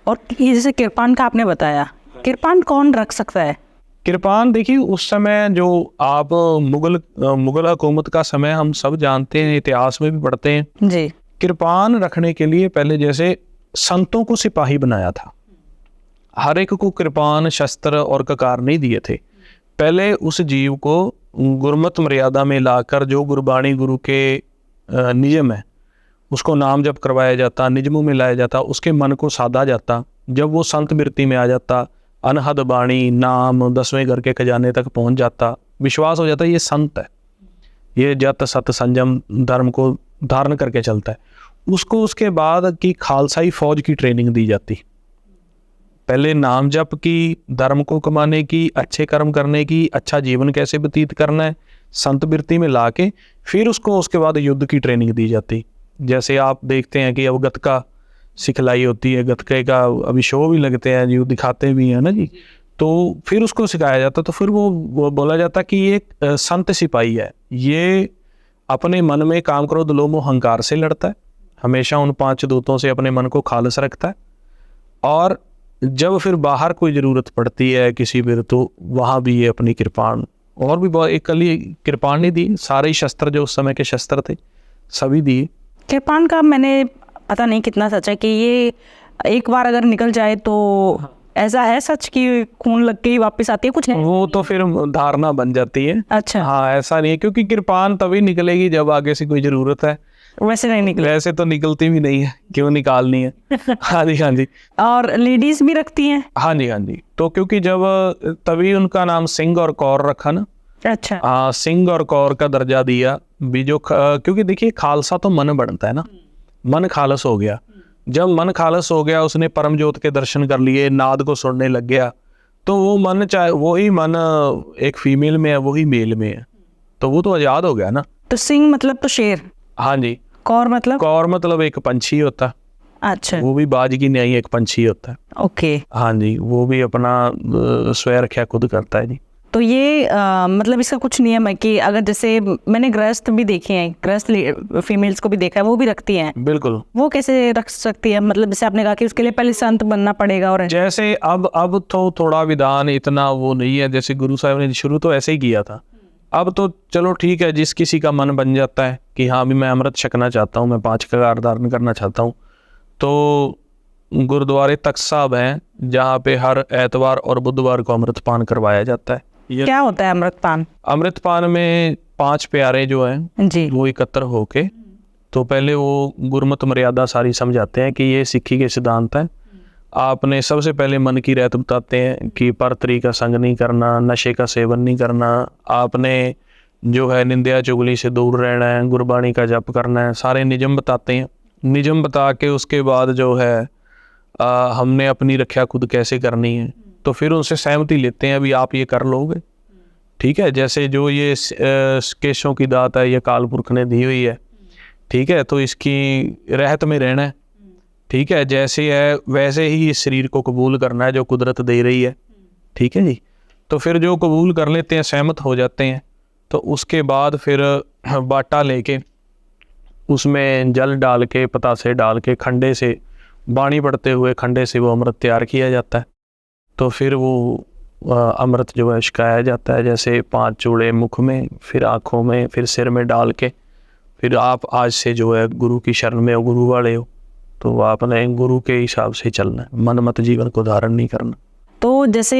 Speaker 1: और ये जैसे कृपान का आपने बताया, कृपान कौन रख सकता है?
Speaker 2: कृपान देखिए, उस समय जो आप मुगल हुकूमत का समय हम सब जानते हैं, इतिहास में भी पढ़ते हैं
Speaker 1: जी।
Speaker 2: कृपान रखने के लिए पहले जैसे संतों को सिपाही बनाया था, हर एक को कृपान शस्त्र और ककार नहीं दिए थे। पहले उस जीव को गुरमत मर्यादा में लाकर जो गुरबाणी गुरु के नियम है उसको नाम जप करवाया जाता, निजमों में लाया जाता, उसके मन को साधा जाता। जब वो संत वृत्ति में आ जाता, अनहद बाणी नाम 10वें घर के खजाने तक पहुंच जाता, विश्वास हो जाता ये संत है, ये जत सत संयम धर्म को धारण करके चलता है। उसको उसके बाद की खालसाई फौज की ट्रेनिंग दी जाती, पहले नाम जप की, धर्म को कमाने की, अच्छे कर्म करने की, अच्छा जीवन कैसे व्यतीत करना है, संत वृत्ति में ला के फिर उसको उसके बाद युद्ध की ट्रेनिंग दी जाती। जैसे आप देखते हैं कि अब गतका सिखलाई होती है, गतके का अभी शो भी लगते हैं, जो दिखाते भी हैं ना जी, तो फिर उसको सिखाया जाता। तो फिर वो बोला जाता कि ये एक संत सिपाही है, ये अपने मन में काम क्रोध लोभ मोह अहंकार से लड़ता है, हमेशा उन 5 दूतों से अपने मन को खालस रखता है, और जब फिर बाहर कोई ज़रूरत पड़ती है किसी भी, तो वहाँ भी ये अपनी कृपाण, और भी बहुत एक कली कृपाण नहीं दी, सारे ही शस्त्र जो उस समय के शस्त्र थे सभी दिए।
Speaker 1: कृपान का मैंने पता नहीं कितना सच है कि ये एक बार अगर निकल जाए तो ऐसा है सच कि खून लग के ही वापस आती है, कुछ है?
Speaker 2: वो तो फिर धारणा बन जाती है।
Speaker 1: अच्छा।
Speaker 2: हाँ, ऐसा नहीं है, क्योंकि कृपान तभी निकलेगी जब आगे से कोई ज़रूरत है,
Speaker 1: वैसे नहीं निकले।
Speaker 2: वैसे तो निकलती भी नहीं है, क्यों निकालनी है। हाँ जी, हाँ जी।
Speaker 1: और लेडीज भी रखती हैं?
Speaker 2: हाँ जी, हाँ जी। तो क्योंकि जब तभी उनका नाम सिंह और कौर रखा ना।
Speaker 1: अच्छा।
Speaker 2: हाँ, सिंह और कौर का दर्जा दिया भी जो क्योंकि देखिए खालसा तो मन बनता है ना, मन खालस हो गया। जब मन खालस हो गया, उसने परम ज्योत के दर्शन कर लिए, नाद को सुनने लग गया, तो वो मन चाहे वही मन एक फीमेल में है, वही मेल में है, तो वो तो आज़ाद हो गया ना।
Speaker 1: तो सिंह मतलब तो शेर,
Speaker 2: हाँ जी।
Speaker 1: कौर मतलब?
Speaker 2: कौर मतलब एक पंछी होता है,
Speaker 1: अच्छा,
Speaker 2: वो भी बाज की नहीं, एक पंछी होता है।
Speaker 1: ओके।
Speaker 2: हाँ जी, वो भी अपना स्वय रक्षा खुद करता है जी।
Speaker 1: तो ये मतलब इसका कुछ नियम है कि अगर जैसे मैंने गृहस्थ भी देखे हैं, गृहस्थ फीमेल्स को भी देखा है, वो भी रखती हैं।
Speaker 2: बिल्कुल।
Speaker 1: वो कैसे रख सकती है? मतलब जैसे आपने कहा कि उसके लिए पहले संत बनना पड़ेगा, और
Speaker 2: जैसे अब तो थोड़ा विधान इतना वो नहीं है, जैसे गुरु साहब ने शुरू तो ऐसे ही किया था। अब तो चलो ठीक है, जिस किसी का मन बन जाता है कि हाँ भी मैं अमृत छकना चाहता हूँ, मैं 5 कगार धारण करना चाहता हूँ, तो गुरुद्वारे तख्त साहब हैं जहाँ पे हर एतवार और बुधवार को अमृतपान करवाया जाता है।
Speaker 1: क्या होता है अमृतपान?
Speaker 2: अमृतपान में 5 प्यारे जो हैं
Speaker 1: जी।
Speaker 2: वो एकत्र होके, तो पहले वो गुरमत मर्यादा सारी समझाते हैं कि ये सिक्खी के सिद्धांत हैं। आपने सबसे पहले मन की रहत बताते हैं कि परस्त्री का संग नहीं करना, नशे का सेवन नहीं करना, आपने जो है निंदा चुगली से दूर रहना है, गुरबाणी का जप करना है, सारे नियम बताते हैं। नियम बता के उसके बाद जो है हमने अपनी रक्षा खुद कैसे करनी है, तो फिर उनसे सहमति लेते हैं, अभी आप ये कर लोगे, ठीक है। जैसे जो ये केशों की दात है, ये काल पुरख ने दी हुई है, ठीक है, तो इसकी रहत में रहना है, ठीक है। जैसे है वैसे ही इस शरीर को कबूल करना है जो कुदरत दे रही है, ठीक है जी। तो फिर जो कबूल कर लेते हैं, सहमत हो जाते हैं, तो उसके बाद फिर बाटा लेके उसमें जल डाल के, पतासे डाल के, खंडे से बाणी पढ़ते हुए खंडे से वो अमृत तैयार किया जाता है। तो फिर वो अमृत जो है छिकाया जाता है, जैसे 5 चूड़े मुख में, फिर आँखों में, फिर सिर में डाल के, फिर आप आज से जो है गुरु की शरण में हो, गुरु वाले हो, तो आपने गुरु के हिसाब से चलना है, मन मत जीवन को धारण नहीं करना।
Speaker 1: तो जैसे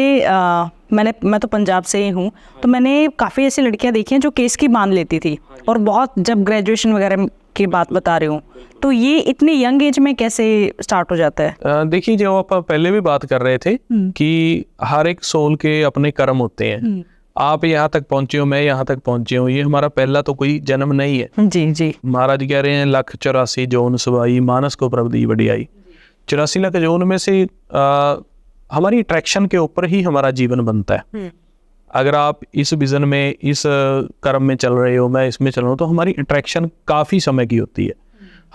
Speaker 1: मैं तो पंजाब से ही हूँ, तो मैंने काफ़ी ऐसी लड़कियाँ देखी हैं जो केस की बांध लेती थी, और बहुत, जब ग्रेजुएशन वगैरह की बात बता रही हूँ, तो ये इतने यंग एज में कैसे स्टार्ट हो जाता है?
Speaker 2: देखिए, जो आप पहले भी बात कर रहे थे कि हर एक सोल के अपने कर्म होते हैं। आप यहाँ तक पहुँचे हो, मैं यहाँ तक पहुँचे हूँ, ये हमारा पहला तो कोई जन्म नहीं है।
Speaker 1: जी जी।
Speaker 2: महाराज कह रहे हैं 1,84 जोन सवाई, मानस को प्रभु बढ़ियाई। 84 लाख जोन में से हमारी अट्रैक्शन के ऊपर ही हमारा जीवन बनता है। अगर आप इस विजन में, इस कर्म में चल रहे हो, मैं इसमें चल रहा हूँ, तो हमारी अट्रैक्शन काफ़ी समय की होती है।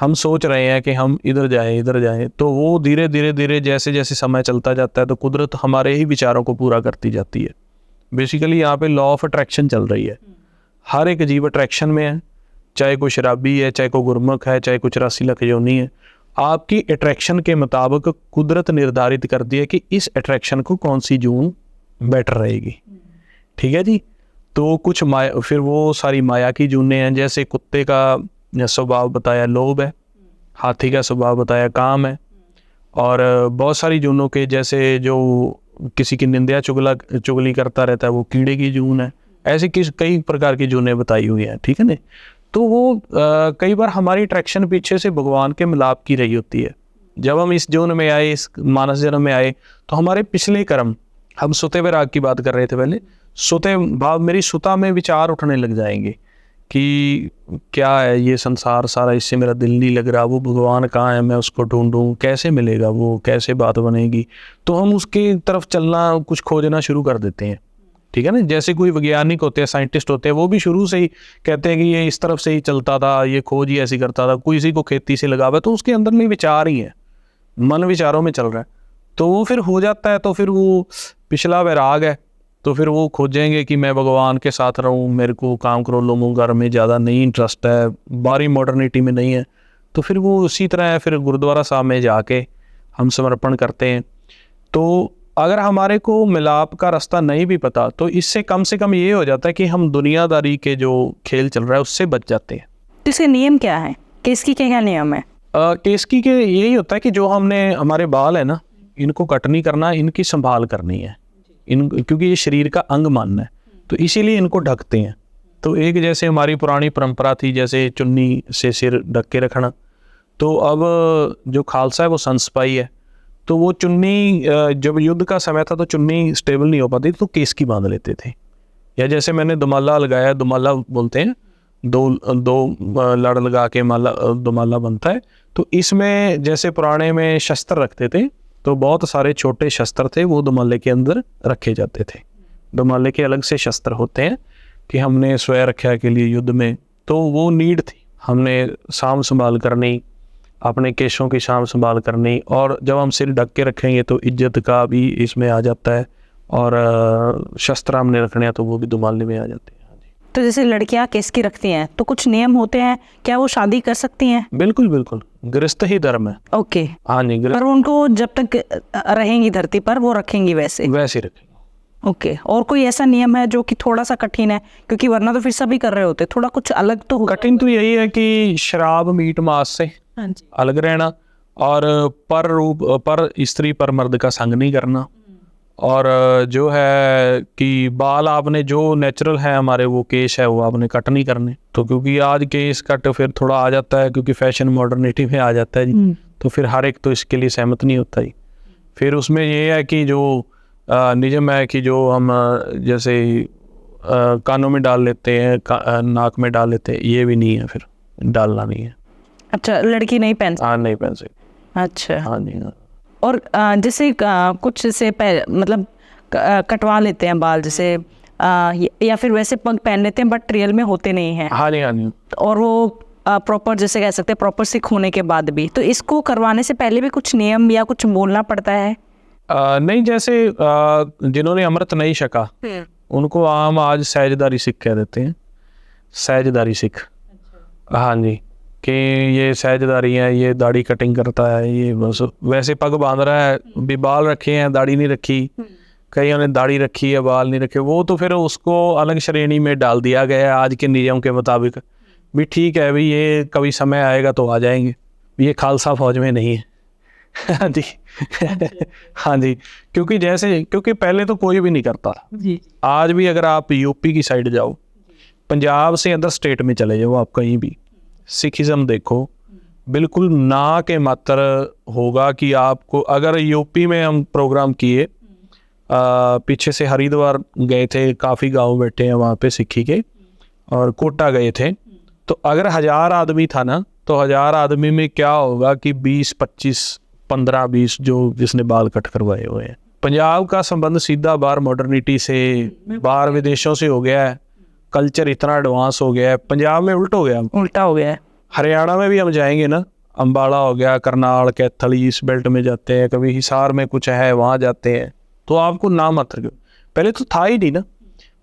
Speaker 2: हम सोच रहे हैं कि हम इधर जाएं, तो वो धीरे धीरे जैसे जैसे समय चलता जाता है, तो कुदरत हमारे ही विचारों को पूरा करती जाती है। बेसिकली यहाँ पे लॉ ऑफ अट्रैक्शन चल रही है, हर एक जीव अट्रैक्शन में है, चाहे कोई शराबी है, चाहे कोई गुरमुख है, चाहे कोई 84 लाख योनि है। आपकी अट्रैक्शन के मुताबिक कुदरत निर्धारित करती है कि इस अट्रैक्शन को कौन सी जून बेटर रहेगी, ठीक है जी। तो कुछ माया, फिर वो सारी माया की जूनें हैं, जैसे कुत्ते का स्वभाव बताया लोभ है, हाथी का स्वभाव बताया काम है, और बहुत सारी जूनों के, जैसे जो किसी की निंदा चुगली करता रहता है, वो कीड़े की जून है। ऐसे कई प्रकार की जूनें बताई हुई हैं, ठीक है ना। तो वो कई बार हमारी अट्रैक्शन पीछे से भगवान के मिलाप की रही होती है। जब हम इस जून में आए, इस मानस जन्म में आए, तो हमारे पिछले कर्म, हम सुते हुए राग की बात कर रहे थे पहले, सुते भाव मेरी सुता में विचार उठने लग जाएंगे कि क्या है ये संसार सारा, इससे मेरा दिल नहीं लग रहा, वो भगवान कहाँ है, मैं उसको ढूंढूं, कैसे मिलेगा वो, कैसे बात बनेगी। तो हम उसकी तरफ चलना, कुछ खोजना शुरू कर देते हैं, ठीक है ना। जैसे कोई वैज्ञानिक होते हैं, साइंटिस्ट होते हैं, वो भी शुरू से ही कहते हैं कि ये इस तरफ से ही चलता था, ये खोज ही ऐसी करता था, किसी को खेती से लगाव है, तो उसके अंदर में विचार ही है, मन विचारों में चल रहा है, तो वो फिर हो जाता है। तो फिर वो पिछला वैराग है, तो फिर वो खोजेंगे कि मैं भगवान के साथ रहूं, मेरे को काम करो लोमोंगर में ज़्यादा नहीं इंटरेस्ट है, बारी मॉडर्निटी में नहीं है। तो फिर वो उसी तरह है, फिर गुरुद्वारा साहब में जाके हम समर्पण करते हैं। तो अगर हमारे को मिलाप का रास्ता नहीं भी पता, तो इससे कम से कम ये हो जाता है कि हम दुनियादारी के जो खेल चल रहा है उससे बच जाते हैं।
Speaker 1: तो इसके नियम क्या है? केसकी के क्या नियम है?
Speaker 2: केसकी के यही होता है कि जो हमने, हमारे बाल है ना, इनको कट नहीं करना, इनकी संभाल करनी है, क्योंकि ये शरीर का अंग मानना है, तो इसीलिए इनको ढकते हैं। तो एक जैसे हमारी पुरानी परंपरा थी, जैसे चुन्नी से सिर ढक के रखना, तो अब जो खालसा है वो संसिपाही है, तो वो चुन्नी जब युद्ध का समय था तो चुन्नी स्टेबल नहीं हो पाती तो केस की बांध लेते थे। या जैसे मैंने दुमाला लगाया, दुमाला बोलते हैं, दो लड़ लगा के माला दुमाला बनता है। तो इसमें जैसे पुराने में शस्त्र रखते थे, तो बहुत सारे छोटे शस्त्र थे वो दुमाले के अंदर रखे जाते थे। दुमाले के अलग से शस्त्र होते हैं कि हमने स्वयं रक्षा के लिए युद्ध में, तो वो नीड थी, हमने साम संभाल करनी, अपने केशों की साम संभाल करनी, और जब हम सिर ढक के रखेंगे तो इज्जत का भी इसमें आ जाता है, और शस्त्र हमने रखने हैं तो वो भी दुमाले में आ जाते हैं।
Speaker 1: तो जैसे लड़कियां केस की रखती हैं तो कुछ नियम होते हैं, क्या वो शादी कर सकती हैं?
Speaker 2: बिल्कुल बिल्कुल, गृहस्थ ही धर्म है।
Speaker 1: ओके।
Speaker 2: हाँ जी,
Speaker 1: पर उनको जब तक रहेंगी धरती पर वो रखेंगी वैसे
Speaker 2: रखेंगे।
Speaker 1: ओके। और कोई ऐसा नियम है जो कि थोड़ा सा कठिन है, क्योंकि वरना तो फिर सभी कर रहे होते, थोड़ा कुछ अलग तो होगा?
Speaker 2: कठिन तो यही है कि शराब मीट मांस से अलग रहना, और पर स्त्री पर मर्द का संग नहीं करना, और जो है कि बाल आपने जो नेचुरल है हमारे वो केश है वो आपने कट नहीं करने। तो क्योंकि आज केस कट फिर थोड़ा आ जाता है, क्योंकि फैशन मॉडर्निटी में आ जाता है जी, तो फिर हर एक तो इसके लिए सहमत नहीं होता जी। फिर उसमें ये है कि जो नियम है कि जो हम जैसे कानों में डाल लेते हैं, नाक में डाल लेते हैं, ये भी नहीं है, फिर डालना नहीं है।
Speaker 1: अच्छा, लड़की नहीं पहन?
Speaker 2: हाँ, नहीं पहन सकती।
Speaker 1: अच्छा।
Speaker 2: हाँ जी। हाँ।
Speaker 1: और जैसे कुछ से मतलब कटवा लेते हैं बाल, जैसे या फिर वैसे पग पहन लेते हैं बट रियल में होते नहीं हैं।
Speaker 2: हाँ जी, हाँ जी।
Speaker 1: और वो प्रॉपर जैसे कह सकते हैं प्रॉपर सिख होने के बाद भी, तो इसको करवाने से पहले भी कुछ नियम या कुछ बोलना पड़ता है?
Speaker 2: नहीं, जैसे जिन्होंने अमृत नहीं छका उनको आम आज सहजदारी सिख कह देते हैं, सहजदारी सिख। हाँ जी, कि ये सहजदारी है, ये दाढ़ी कटिंग करता है, ये बस वैसे पग बांध रहा है, भी बाल रखे हैं दाढ़ी नहीं रखी, कईयों ने दाढ़ी रखी है बाल नहीं रखे, वो तो फिर उसको अलग श्रेणी में डाल दिया गया है आज के नियम के मुताबिक। भी ठीक है, भी ये कभी समय आएगा तो आ जाएंगे, ये खालसा फौज में नहीं है। हाँ जी। हाँ जी, क्योंकि पहले तो कोई भी नहीं करता
Speaker 1: जी।
Speaker 2: आज भी अगर आप यूपी की साइड जाओ, पंजाब से अदर स्टेट में चले जाओ, आप कहीं भी सिखिज़्म देखो, बिल्कुल ना के मात्र होगा कि आपको, अगर यूपी में हम प्रोग्राम किए, पीछे से हरिद्वार गए थे, काफ़ी गांव बैठे हैं वहाँ पे सिक्खी के, और कोटा गए थे, तो अगर 1000 आदमी था ना, तो 1000 आदमी में क्या होगा कि 20, 25, 15, 20 जो जिसने बाल कट करवाए हुए हैं। पंजाब का संबंध सीधा बाहर मॉडर्निटी से, बाहर विदेशों से हो गया है, कल्चर इतना एडवांस हो गया है। पंजाब में उल्टा हो गया है। हरियाणा में भी हम जाएंगे ना, अम्बाला हो गया, करनाल, कैथल, इस बेल्ट में जाते हैं, कभी हिसार में कुछ है वहाँ जाते हैं, तो आपको नाम मात्र, पहले तो था ही नहीं ना।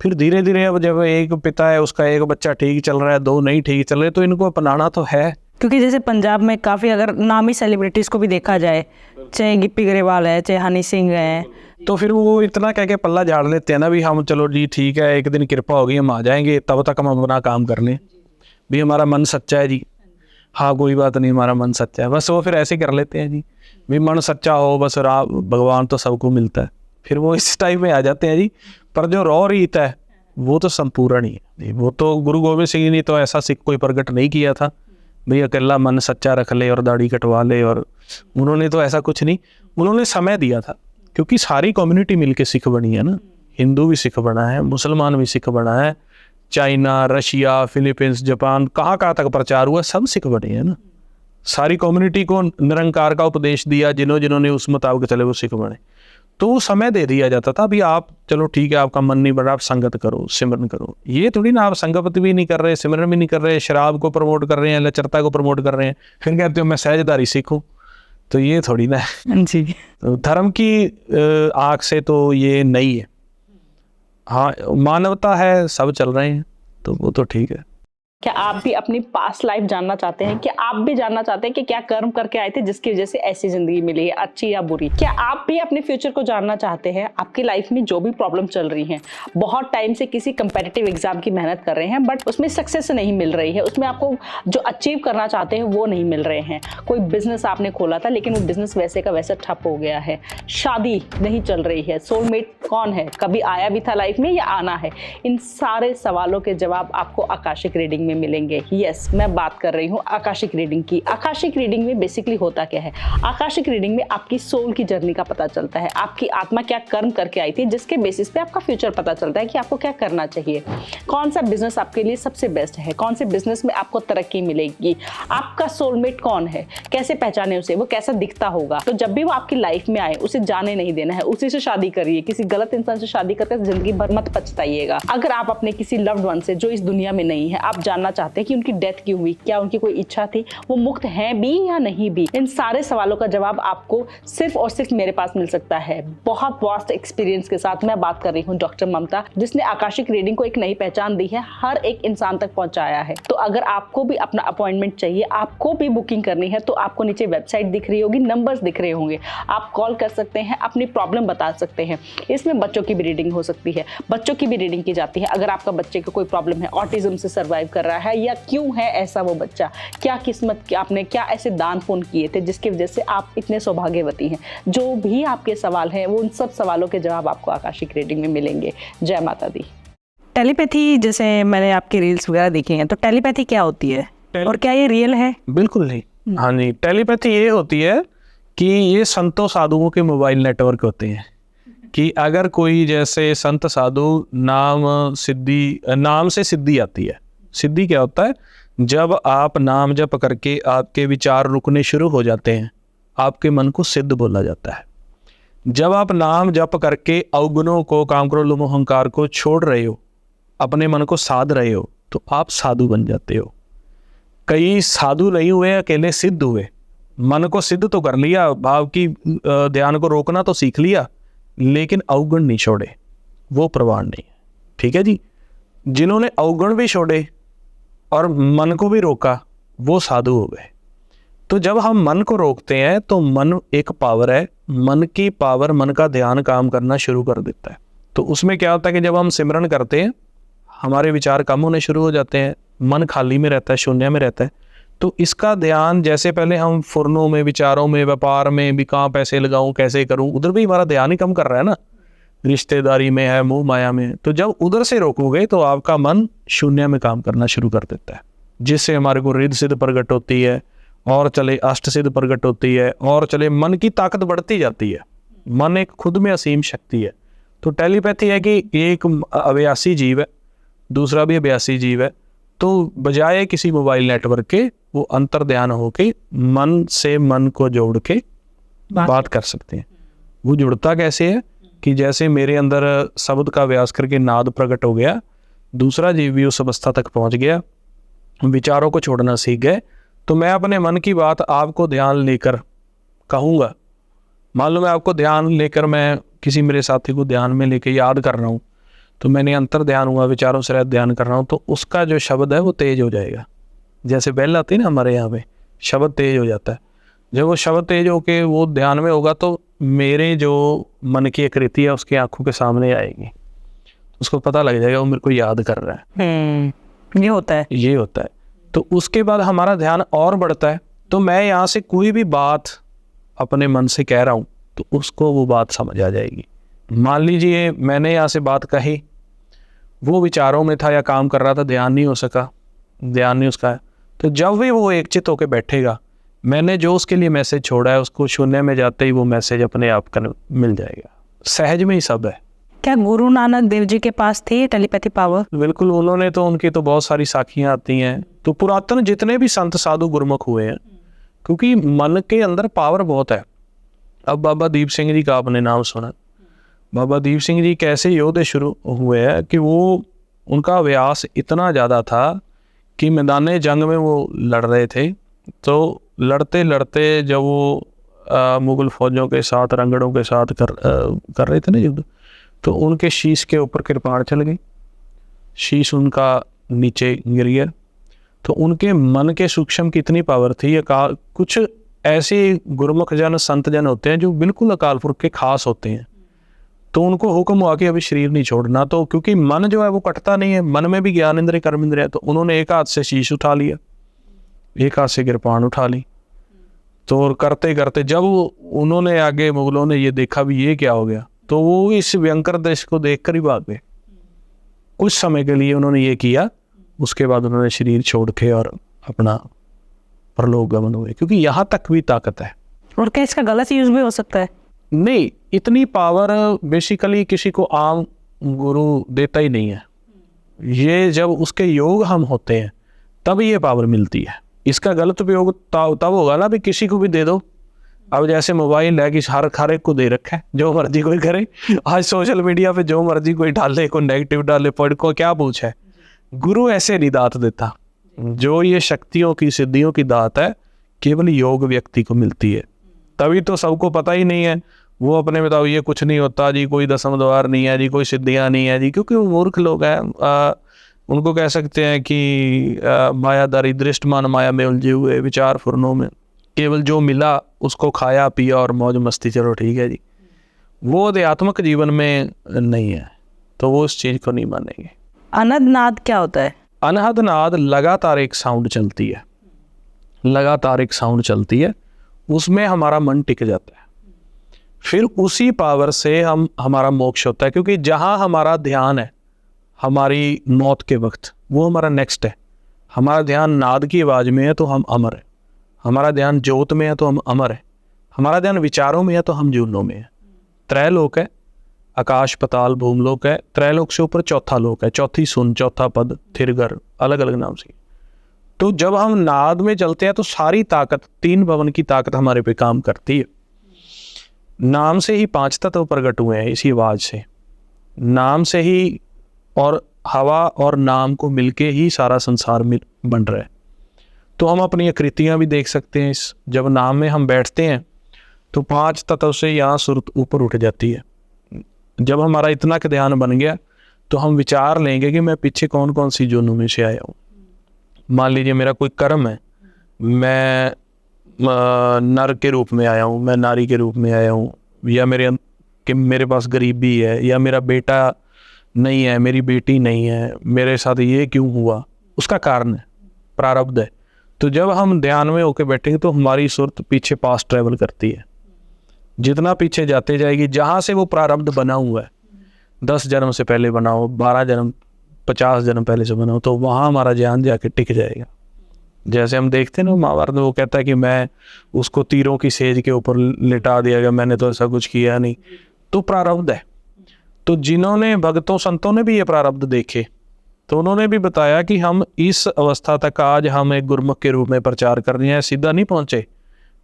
Speaker 2: फिर धीरे धीरे अब जब एक पिता है, उसका एक बच्चा ठीक चल रहा है, 2 नहीं ठीक चल रहे, तो इनको अपनाना तो है।
Speaker 1: क्योंकि जैसे पंजाब में काफ़ी, अगर नामी सेलिब्रिटीज़ को भी देखा जाए, चाहे गिप्पी गरेवाल है, चाहे हनी सिंह है,
Speaker 2: तो फिर वो इतना कह के पल्ला झाड़ लेते हैं ना, भी हम चलो जी ठीक है, एक दिन कृपा होगी हम आ जाएंगे, तब तक हम अपना काम कर लें, भी हमारा मन सच्चा है जी। हाँ, कोई बात नहीं, हमारा मन सच्चा है, बस वो फिर ऐसे कर लेते हैं जी, भी मन सच्चा हो बस, भगवान तो सबको मिलता है, फिर वो इस टाइप में आ जाते हैं जी। पर जो रॉ रीत है वो तो संपूर्ण ही है, वो तो गुरु गोविंद सिंह ने तो ऐसा सिख कोई प्रकट नहीं किया था, भाई अकेला मन सच्चा रख ले और दाढ़ी कटवा ले, और उन्होंने तो ऐसा कुछ नहीं, उन्होंने समय दिया था, क्योंकि सारी कम्युनिटी मिलके सिख बनी है ना, हिंदू भी सिख बना है, मुसलमान भी सिख बना है, चाइना, रशिया, फिलीपींस, जापान, कहाँ तक प्रचार हुआ, सब सिख बने हैं ना। सारी कम्युनिटी को निरंकार का उपदेश दिया, जिन्होंने उस मुताबिक चले वो सिख बने, तो वो समय दे दिया जाता था, अभी आप चलो ठीक है, आपका मन नहीं बढ़ रहा, आप संगत करो, सिमरन करो। ये थोड़ी ना आप संगत भी नहीं कर रहे, सिमरन भी नहीं कर रहे, शराब को प्रमोट कर रहे हैं, लचरता को प्रमोट कर रहे हैं, फिर कहते हो मैं सहजदारी सीखूं, तो ये थोड़ी ना है
Speaker 1: जी।
Speaker 2: तो धर्म की आँख से तो ये नहीं है। हाँ, मानवता है, सब चल रहे हैं, तो वो तो ठीक है।
Speaker 1: क्या आप भी अपनी पास्ट लाइफ जानना चाहते हैं? क्या आप भी जानना चाहते हैं कि क्या कर्म करके आए थे जिसकी वजह से ऐसी जिंदगी मिली है, अच्छी या बुरी? क्या आप भी अपने फ्यूचर को जानना चाहते हैं? आपकी लाइफ में जो भी प्रॉब्लम चल रही है, बहुत टाइम से किसी कंपेटिटिव एग्जाम की मेहनत कर रहे हैं बट उसमें सक्सेस नहीं मिल रही है, उसमें आपको जो अचीव करना चाहते हैं वो नहीं मिल रहे हैं। कोई बिजनेस आपने खोला था लेकिन वो बिजनेस वैसे का वैसा ठप हो गया है, शादी नहीं चल रही है, सोलमेट कौन है, कभी आया भी था लाइफ में या आना है? इन सारे सवालों के जवाब आपको आकाशिक रीडिंग में मिलेंगे। यस, मैं बात कर रही हूँ आकाशिक रीडिंग की। आकाशिक रीडिंग में बेसिकली होता क्या है? आकाशिक रीडिंग में आपकी सोल की जर्नी का पता चलता है, आपकी आत्मा क्या कर्म करके आई थी जिसके बेसिस पे आपका फ्यूचर पता चलता है कि आपको क्या करना चाहिए, कौन सा बिजनेस आपके लिए सबसे बेस्ट है, कौन से बिजनेस में आपको तरक्की मिलेगी, आपका सोलमेट कौन है, कैसे पहचाने उसे, वो कैसा दिखता होगा। तो जब भी वो आपकी लाइफ में आए उसे जाने नहीं देना है, उसी से शादी करिए। किसी गलत इंसान से शादी करके जिंदगी भर मत पछताइएगा। अगर आप अपने किसी लव्ड वन से जो इस दुनिया में नहीं है आप जानना चाहते हैं कि उनकी डेथ क्यों हुई, क्या उनकी कोई इच्छा थी, वो मुक्त हैं भी या नहीं भी, इन सारे सवालों का जवाब आपको सिर्फ और सिर्फ मेरे पास मिल सकता है। बहुत वास्ट एक्सपीरियंस के साथ मैं बात कर रही हूँ डॉक्टर ममता, जिसने आकाशिक रीडिंग को एक नई पहचान दी है, हर एक इंसान तक पहुंचाया है। तो अगर आपको भी अपना अपॉइंटमेंट चाहिए, आपको भी बुकिंग करनी है, तो आपको नीचे वेबसाइट दिख रही होगी, नंबर्स दिख रहे होंगे, आप कॉल कर सकते हैं, अपनी प्रॉब्लम बता सकते हैं। इसमें बच्चों की भी रीडिंग हो सकती है, बच्चों की भी रीडिंग की जाती है। अगर आपका बच्चे को कोई प्रॉब्लम है, ऑटिज्म से सर्वाइव कर रहा है या क्यों है ऐसा वो बच्चा, क्या किस्मत, आपने क्या ऐसे दान पुण्य किए थे जिसकी वजह से आप इतने सौभाग्यवती हैं, जो भी आपके सवाल हैं वो उन सब सवालों के जवाब आपको आकाशिक रीडिंग में मिलेंगे। जय माता दी। टेलीपैथी, जैसे मैंने आपके रील्स वगैरह देखे हैं, तो टेलीपैथी क्या होती है और क्या ये रियल है?
Speaker 2: बिल्कुल नहीं। हाँ जी, टेलीपैथी ये होती है कि ये संतों साधुओं के मोबाइल नेटवर्क होते हैं कि अगर कोई जैसे संत साधु नाम से सिद्धि आती है। सिद्धि क्या होता है? जब आप नाम जप करके आपके विचार रुकने शुरू हो जाते हैं, आपके मन को सिद्ध बोला जाता है। जब आप नाम जप करके अवगुणों को, काम क्रोध लोभ अहंकार को छोड़ रहे हो, अपने मन को साध रहे हो, तो आप साधु बन जाते हो। कई साधु नहीं हुए, अकेले सिद्ध हुए। मन को सिद्ध तो कर लिया, भाव की ध्यान को रोकना तो सीख लिया, लेकिन अवगुण नहीं छोड़े, वो प्रवान नहीं है। ठीक है जी। जिन्होंने अवगुण भी छोड़े और मन को भी रोका, वो साधु हो गए। तो जब हम मन को रोकते हैं तो मन एक पावर है, मन की पावर, मन का ध्यान काम करना शुरू कर देता है। तो उसमें क्या होता है कि जब हम सिमरन करते हैं, हमारे विचार कम होने शुरू हो जाते हैं, मन खाली में रहता है, शून्य में रहता है। तो इसका ध्यान, जैसे पहले हम फुरनों में, विचारों में, व्यापार में भी, कहाँ पैसे लगाऊं, कैसे करूं, उधर भी हमारा ध्यान ही कम कर रहा है ना, रिश्तेदारी में है, मोह माया में। तो जब उधर से रोकोगे तो आपका मन शून्य में काम करना शुरू कर देता है, जिससे हमारे को रिद्ध सिद्ध प्रकट होती है, और चले अष्ट सिद्ध प्रकट होती है, और चले मन की ताकत बढ़ती जाती है। मन एक खुद में असीम शक्ति है। तो टेलीपैथी है कि एक अभ्यासी जीव है, दूसरा भी अभ्यासी जीव है, तो बजाय किसी मोबाइल नेटवर्क के वो अंतर ध्यान होके मन से मन को जोड़ के बात कर सकते हैं। वो जुड़ता कैसे है कि जैसे मेरे अंदर शब्द का अभ्यास करके नाद प्रकट हो गया, दूसरा जीव भी उस अवस्था तक पहुंच गया, विचारों को छोड़ना सीख गए। तो मैं अपने मन की बात आपको ध्यान लेकर कहूँगा। मान लो मैं आपको ध्यान लेकर, मैं किसी मेरे साथी को ध्यान में लेकर याद कर रहा हूँ, तो मैंने अंतर ध्यान हुआ, विचारों से ध्यान कर रहा हूँ, तो उसका जो शब्द है वो तेज हो जाएगा। जैसे बेल आती है ना हमारे यहाँ पे, शब्द तेज हो जाता है। जब वो शब्द तेज होके वो ध्यान में होगा तो मेरे जो मन की आकृति है उसकी आंखों के सामने आएगी, उसको पता लग जाएगा वो मेरे को याद कर रहा है।
Speaker 1: ये होता है,
Speaker 2: ये होता है। तो उसके बाद हमारा ध्यान और बढ़ता है। तो मैं यहाँ से कोई भी बात अपने मन से कह रहा हूँ तो उसको वो बात समझ आ जाएगी। मान लीजिए मैंने यहाँ से बात कही, वो विचारों में था या काम कर रहा था, ध्यान नहीं हो सका, ध्यान नहीं उसका है, तो जब भी वो एक चित होकर बैठेगा, मैंने जो उसके लिए मैसेज छोड़ा है उसको शून्य में जाते ही वो मैसेज अपने आप कर मिल जाएगा। सहज में ही सब है।
Speaker 1: क्या गुरु नानक देव जी के पास थी टेलीपैथी पावर?
Speaker 2: बिल्कुल, उन्होंने तो, उनकी तो बहुत सारी साखियाँ आती हैं। तो पुरातन जितने भी संत साधु गुरुमुख हुए हैं, क्योंकि मन के अंदर पावर बहुत है। अब बाबा दीप सिंह जी का आपने नाम सुना। बाबा दीप सिंह जी कैसे योद्धे शुरू हुए हैं कि वो, उनका अभ्यास इतना ज़्यादा था कि मैदान जंग में वो लड़ रहे थे। तो लड़ते लड़ते जब वो मुगल फौजों के साथ, रंगड़ों के साथ कर रहे थे ना युद्ध, तो उनके शीश के ऊपर कृपाण चल गई, शीश उनका नीचे गिर गया। तो उनके मन के सूक्ष्म की इतनी पावर थी। कुछ ऐसे गुरमुख जन संत जन होते हैं जो बिल्कुल अकाल पुरख के खास होते हैं, तो उनको हुक्म हुआ कि अभी शरीर नहीं छोड़ना। तो क्योंकि मन जो है वो कटता नहीं है, मन में भी ज्ञान इंद्रिय कर्म इंद्रिय है, तो उन्होंने एक हाथ से शीश उठा लिया, एक हाथ से कृपाण उठा ली। तो और करते करते जब उन्होंने आगे मुगलों ने ये देखा भी ये क्या हो गया, तो वो इस भयंकर दृश्य को देख कर ही भाग गए। कुछ समय के लिए उन्होंने ये किया, उसके बाद उन्होंने शरीर छोड़ के और अपना परलोक गमन हुए, क्योंकि यहाँ तक भी ताकत है।
Speaker 1: और क्या इसका गलत यूज भी हो सकता है?
Speaker 2: नहीं, इतनी पावर बेसिकली किसी को आम गुरु देता ही नहीं है। ये जब उसके योग हम होते हैं तब ये पावर मिलती है। इसका गलत उपयोग तब होगा ना भी किसी को भी दे दो। अब जैसे मोबाइल है कि हर एक को दे रखा है, जो मर्जी कोई करे। आज सोशल मीडिया पे जो मर्जी कोई डाले, कोई नेगेटिव डाले, पॉइंट को क्या पूछे। गुरु ऐसे नहीं दात देता। जो ये शक्तियों की सिद्धियों की दात है केवल योग व्यक्ति को मिलती है। तभी तो सबको पता ही नहीं है, वो अपने बताओ ये कुछ नहीं होता जी, कोई दसम द्वार नहीं है जी, कोई सिद्धियां नहीं है जी, क्योंकि वो मूर्ख लोग हैं। उनको कह सकते हैं कि मायादारी दृष्टमान माया में उलझे हुए विचार फुरनों में, केवल जो मिला उसको खाया पिया और मौज मस्ती, चलो ठीक है जी। वो अध्यात्मक जीवन में नहीं है, तो वो उस चीज़ को नहीं मानेंगे।
Speaker 1: अनहद नाद क्या होता है?
Speaker 2: अनहद नाद लगातार एक साउंड चलती है, लगातार एक साउंड चलती है, उसमें हमारा मन टिक जाता है। फिर उसी पावर से हमारा मोक्ष होता है, क्योंकि जहाँ हमारा ध्यान है हमारी मौत के वक्त, वो हमारा नेक्स्ट है। हमारा ध्यान नाद की आवाज़ में है तो हम अमर है, हमारा ध्यान ज्योत में है तो हम अमर है, हमारा ध्यान विचारों में है तो हम जीवनों में है। त्रैलोक है, आकाश पताल भूमलोक है, त्रैलोक से ऊपर चौथा लोक है, चौथी सुन, चौथा पद, थिरगर, अलग अलग नाम से। तो जब हम नाद में चलते हैं तो सारी ताकत, तीन भवन की ताकत हमारे पे काम करती है। नाम से ही पांच तत्व प्रकट हुए हैं, इसी आवाज से, नाम से ही, और हवा और नाम को मिलके ही सारा संसार बन रहा है। तो हम अपनी आकृतियाँ भी देख सकते हैं। जब नाम में हम बैठते हैं तो पांच तत्व से यहाँ सुरत ऊपर उठ जाती है। जब हमारा इतना का ध्यान बन गया तो हम विचार लेंगे कि मैं पीछे कौन कौन सी जोनों में से आया हूँ। मान लीजिए मेरा कोई कर्म है, मैं नर के रूप में आया हूँ, मैं नारी के रूप में आया हूँ, या मेरे पास गरीबी है, या मेरा बेटा नहीं है, मेरी बेटी नहीं है, मेरे साथ ये क्यों हुआ, उसका कारण है, प्रारब्ध है। तो जब हम ध्यान में होकर बैठेंगे तो हमारी सुरत पीछे पास ट्रैवल करती है, जितना पीछे जाते जाएगी, जहाँ से वो प्रारब्ध बना हुआ है, 10 जन्म से पहले बनाओ, 12 जन्म, 50 जन्म पहले से बनाओ, तो वहाँ हमारा ध्यान जाके टिक जाएगा। जैसे हम देखते हैं ना महाभारत में, वो कहता है कि मैं उसको तीरों की सेज के ऊपर लिटा दिया गया, मैंने तो ऐसा कुछ किया नहीं। तो प्रारब्ध है। तो जिन्होंने भक्तों संतों ने भी ये प्रारब्ध देखे, तो उन्होंने भी बताया कि हम इस अवस्था तक आज हम एक गुरमुख के रूप में प्रचार कर रहे हैं, सीधा नहीं पहुँचे।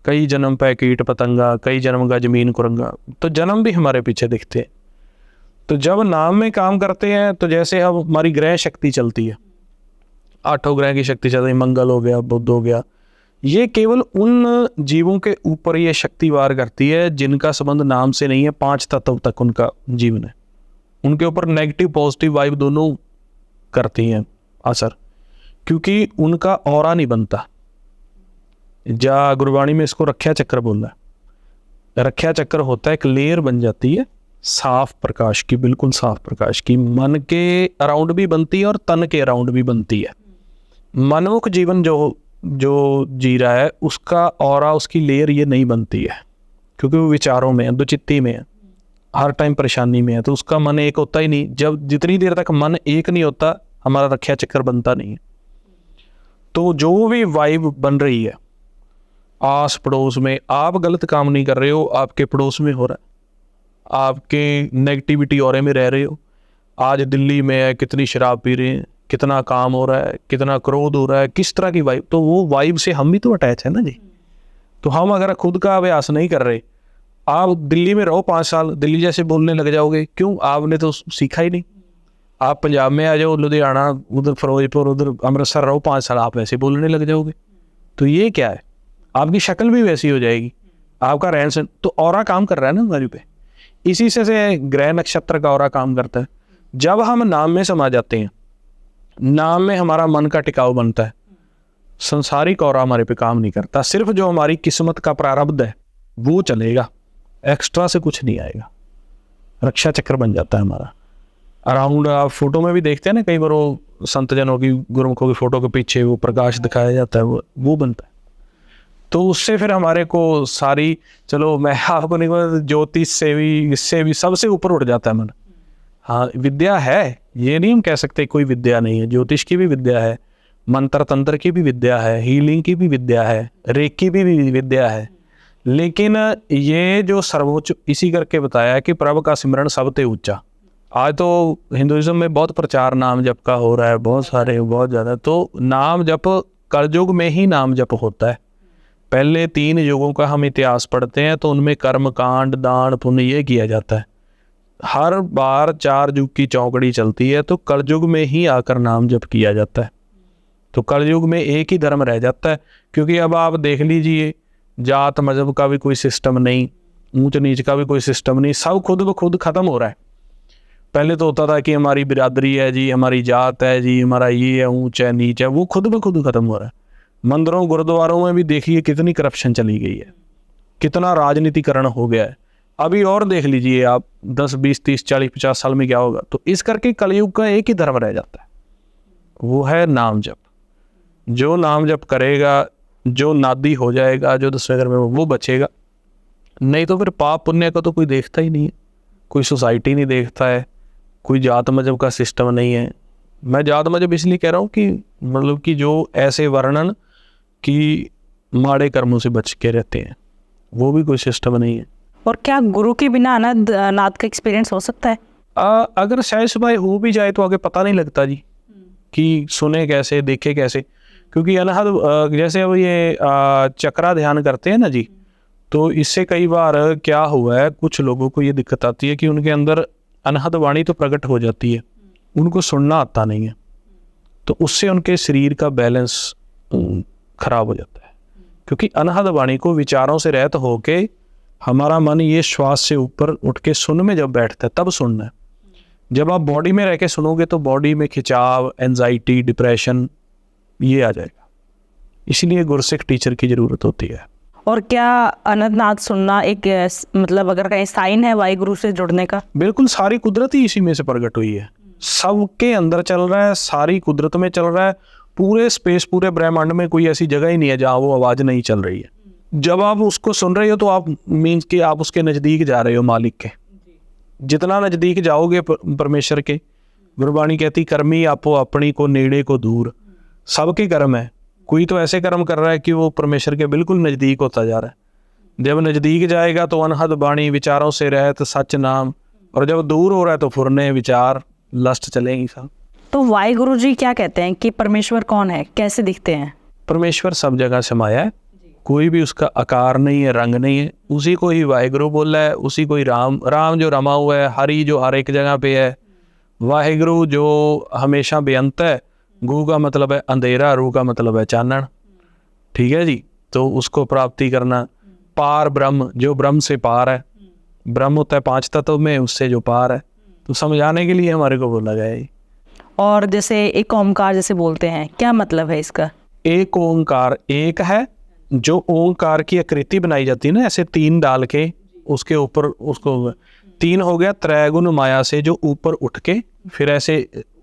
Speaker 2: कई जन्म पे कीट पतंगा, कई जन्म का जमीन कुरंगा, तो जन्म भी हमारे पीछे दिखते हैं। तो जब नाम में काम करते हैं तो जैसे अब हमारी ग्रह शक्ति चलती है, 8 ग्रह की शक्ति चल रही, मंगल हो गया, बुध हो गया, ये केवल उन जीवों के ऊपर ये शक्ति वार करती है जिनका संबंध नाम से नहीं है, 5 तत्व तक उनका जीवन है। उनके ऊपर नेगेटिव पॉजिटिव वाइब दोनों करती हैं असर, क्योंकि उनका ऑरा नहीं बनता। जा गुरबाणी में इसको रक्षा चक्र बोल रहा है। रक्षा चक्र होता है, एक लेयर बन जाती है साफ प्रकाश की, बिल्कुल साफ प्रकाश की, मन के अराउंड भी बनती है और तन के अराउंड भी बनती है। मनमुख जीवन जो जी रहा है उसका ऑरा, उसकी लेयर ये नहीं बनती है, क्योंकि वो विचारों में है, दुचित्ती में है, हर टाइम परेशानी में है, तो उसका मन एक होता ही नहीं। जब जितनी देर तक मन एक नहीं होता, हमारा रक्षा चक्र बनता नहीं है। तो जो भी वाइब बन रही है आस पड़ोस में, आप गलत काम नहीं कर रहे हो, आपके पड़ोस में हो रहा है, आपके नेगेटिविटी ऑरे में रह रहे हो। आज दिल्ली में है, कितनी शराब पी रहे हैं, कितना काम हो रहा है, कितना क्रोध हो रहा है, किस तरह की वाइब, तो वो वाइब से हम भी तो अटैच है ना जी। तो हम अगर खुद का अभ्यास नहीं कर रहे, आप दिल्ली में रहो 5 साल, दिल्ली जैसे बोलने लग जाओगे, क्यों? आपने तो सीखा ही नहीं। आप पंजाब में आ जाओ, लुधियाना, उधर फिरोजपुर, उधर अमृतसर रहो 5 साल, आप वैसे बोलने लग जाओगे। तो ये क्या है? आपकी शक्ल भी वैसी हो जाएगी, आपका रहन सहन, तो ऑरा काम कर रहा है ना हमारे पे। इसी से ग्रह नक्षत्र का ऑरा काम करता है। जब हम नाम में समा जाते हैं, नाम में हमारा मन का टिकाव बनता है, संसारिक और हमारे पे काम नहीं करता। सिर्फ जो हमारी किस्मत का प्रारब्ध है वो चलेगा, एक्स्ट्रा से कुछ नहीं आएगा। रक्षा चक्र बन जाता है हमारा। अराउंड आप फोटो में भी देखते हैं ना, कई बार वो संत जनों की, गुरुमुखों की फोटो के पीछे वो प्रकाश दिखाया जाता है, वो बनता है। तो उससे फिर हमारे को सारी, चलो मैं आपको नहीं कहूँ, ज्योतिष से भी, इससे भी, सबसे ऊपर उठ जाता है मन। हाँ, विद्या है, ये नहीं हम कह सकते कोई विद्या नहीं है। ज्योतिष की भी विद्या है, मंत्र तंत्र की भी विद्या है, हीलिंग की भी विद्या है, रेक की भी विद्या है। लेकिन ये जो सर्वोच्च, इसी करके बताया है कि प्रभु का सिमरन सबसे ऊंचा। आज तो हिंदुइज्म में बहुत प्रचार नाम जप का हो रहा है, बहुत सारे, बहुत ज़्यादा। तो नाम जप कलयुग में ही नाम जप होता है। पहले 3 युगों का हम इतिहास पढ़ते हैं तो उनमें कर्म कांड, दान, पुण्य ये किया जाता है। हर बार 4 युग की चौकड़ी चलती है, तो कलयुग में ही आकर नाम जप किया जाता है। तो कलयुग में एक ही धर्म रह जाता है, क्योंकि अब आप देख लीजिए, जात मजहब का भी कोई सिस्टम नहीं, ऊंच नीच का भी कोई सिस्टम नहीं, सब खुद ब खुद ख़त्म हो रहा है। पहले तो होता था कि हमारी बिरादरी है जी, हमारी जात है जी, हमारा ये है, ऊंच है नीच है, वो खुद ब खुद ख़त्म हो रहा है। मंदिरों गुरुद्वारों में भी देखिए कितनी करप्शन चली गई है, कितना राजनीतिकरण हो गया है। अभी और देख लीजिए आप 10, 20, 30, 40, 50 साल में क्या होगा। तो इस करके कलयुग का एक ही धर्म रह जाता है, वो है नाम जप। जो नाम जप करेगा, जो नादी हो जाएगा, जो 10वें घर में, वो बचेगा। नहीं तो फिर पाप पुण्य का तो कोई देखता ही नहीं है, कोई सोसाइटी नहीं देखता है, कोई जात मजहब का सिस्टम नहीं है। मैं जात मजहब इसलिए कह रहा हूँ कि मतलब कि जो ऐसे वर्णन कि माड़े कर्मों से बच के रहते हैं, वो भी कोई सिस्टम नहीं है।
Speaker 1: और क्या गुरु के बिना अनंत नाद का एक्सपीरियंस हो सकता है?
Speaker 2: अगर सहज सुभाव हो भी जाए तो आगे पता नहीं लगता जी कि सुने कैसे, देखे कैसे। क्योंकि अनहद, जैसे अब ये चक्रा ध्यान करते हैं ना जी, तो इससे कई बार क्या हुआ है, कुछ लोगों को ये दिक्कत आती है कि उनके अंदर अनहद वाणी तो प्रकट हो जाती है, उनको सुनना आता नहीं है, तो उससे उनके शरीर का बैलेंस खराब हो जाता है। क्योंकि अनहद वाणी को विचारों से रहित होके हमारा मन ये श्वास से ऊपर उठ के सुन में जब बैठता है तब सुनना है। जब आप बॉडी में रह के सुनोगे तो बॉडी में खिंचाव, एंजाइटी, डिप्रेशन ये आ जाएगा। इसलिए गुरसिख टीचर की ज़रूरत होती है।
Speaker 1: और क्या अनंत नाद सुनना एक मतलब अगर कहीं साइन है वाहिगुरु से जुड़ने का?
Speaker 2: बिल्कुल, सारी कुदरत ही इसी में से प्रकट हुई है, सबके अंदर चल रहा है, सारी कुदरत में चल रहा है। पूरे स्पेस, पूरे ब्रह्मांड में कोई ऐसी जगह ही नहीं है जहाँ वो आवाज़ नहीं चल रही है। जब आप उसको सुन रहे हो तो आप मीन्स कि आप उसके नज़दीक जा रहे हो मालिक के। जितना नज़दीक जाओगे परमेश्वर के, गुरबाणी कहती कर्मी आपो अपनी को नेड़े को दूर। सबके कर्म है, कोई तो ऐसे कर्म कर रहा है कि वो परमेश्वर के बिल्कुल नज़दीक होता जा रहा है। जब नज़दीक जाएगा तो अनहद बाणी, विचारों से रहत सच नाम, और जब दूर हो रहा है तो फुरने विचार, लस्ट चलेंगी सब।
Speaker 1: तो वाहिगुरु जी क्या कहते हैं कि परमेश्वर कौन है, कैसे दिखते हैं?
Speaker 2: परमेश्वर सब जगह समाया है, कोई भी उसका आकार नहीं है, रंग नहीं है। उसी को ही वाहिगुरु बोला है, उसी को ही राम, राम जो रमा हुआ है, हरि जो हर एक जगह पे है, वाहिगुरु जो हमेशा बेअंत है। गु का मतलब है अंधेरा, रू का मतलब है चानन, ठीक है जी। तो उसको प्राप्ति करना। पार ब्रह्म, जो ब्रह्म से पार है, ब्रह्म होता है 5 तत्व में, उससे जो पार है, तो समझाने के लिए हमारे को बोला गया है।
Speaker 1: और जैसे एक ओंकार जैसे बोलते हैं, क्या मतलब है इसका?
Speaker 2: एक ओंकार एक है, जो ओंकार की आकृति बनाई जाती है ना, ऐसे 3 डाल के उसके ऊपर, उसको 3 हो गया। त्रैगुण माया से जो ऊपर उठ के फिर ऐसे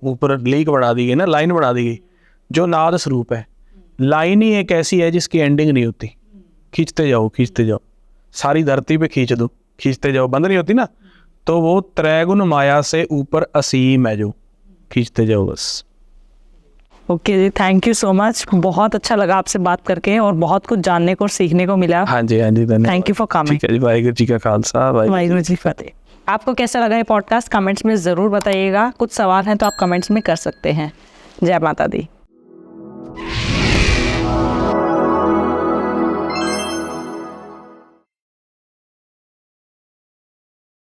Speaker 2: ऊपर लीक बढ़ा दी गई ना, लाइन बढ़ा दी गई, जो नाद स्वरूप है। लाइन ही एक ऐसी है जिसकी एंडिंग नहीं होती, खींचते जाओ खींचते जाओ, सारी धरती पे खींच दो, खींचते जाओ, बंद नहीं होती ना। तो वो त्रैगुण माया से ऊपर असीम है, जो खींचते जाओ बस।
Speaker 3: ओके जी, थैंक यू सो मच। बहुत अच्छा लगा आपसे बात करके और बहुत कुछ जानने को और सीखने को मिला।
Speaker 2: हाँ जी धन्यवाद।
Speaker 3: Thank you for coming.
Speaker 2: ठीक है जी, वाहिगुरू जी का खालसा,
Speaker 3: वाहिगुरू जी फतेह। आपको कैसा लगा ये पॉडकास्ट कमेंट्स में ज़रूर बताइएगा। कुछ सवाल हैं तो आप कमेंट्स में कर सकते हैं। जय माता दी।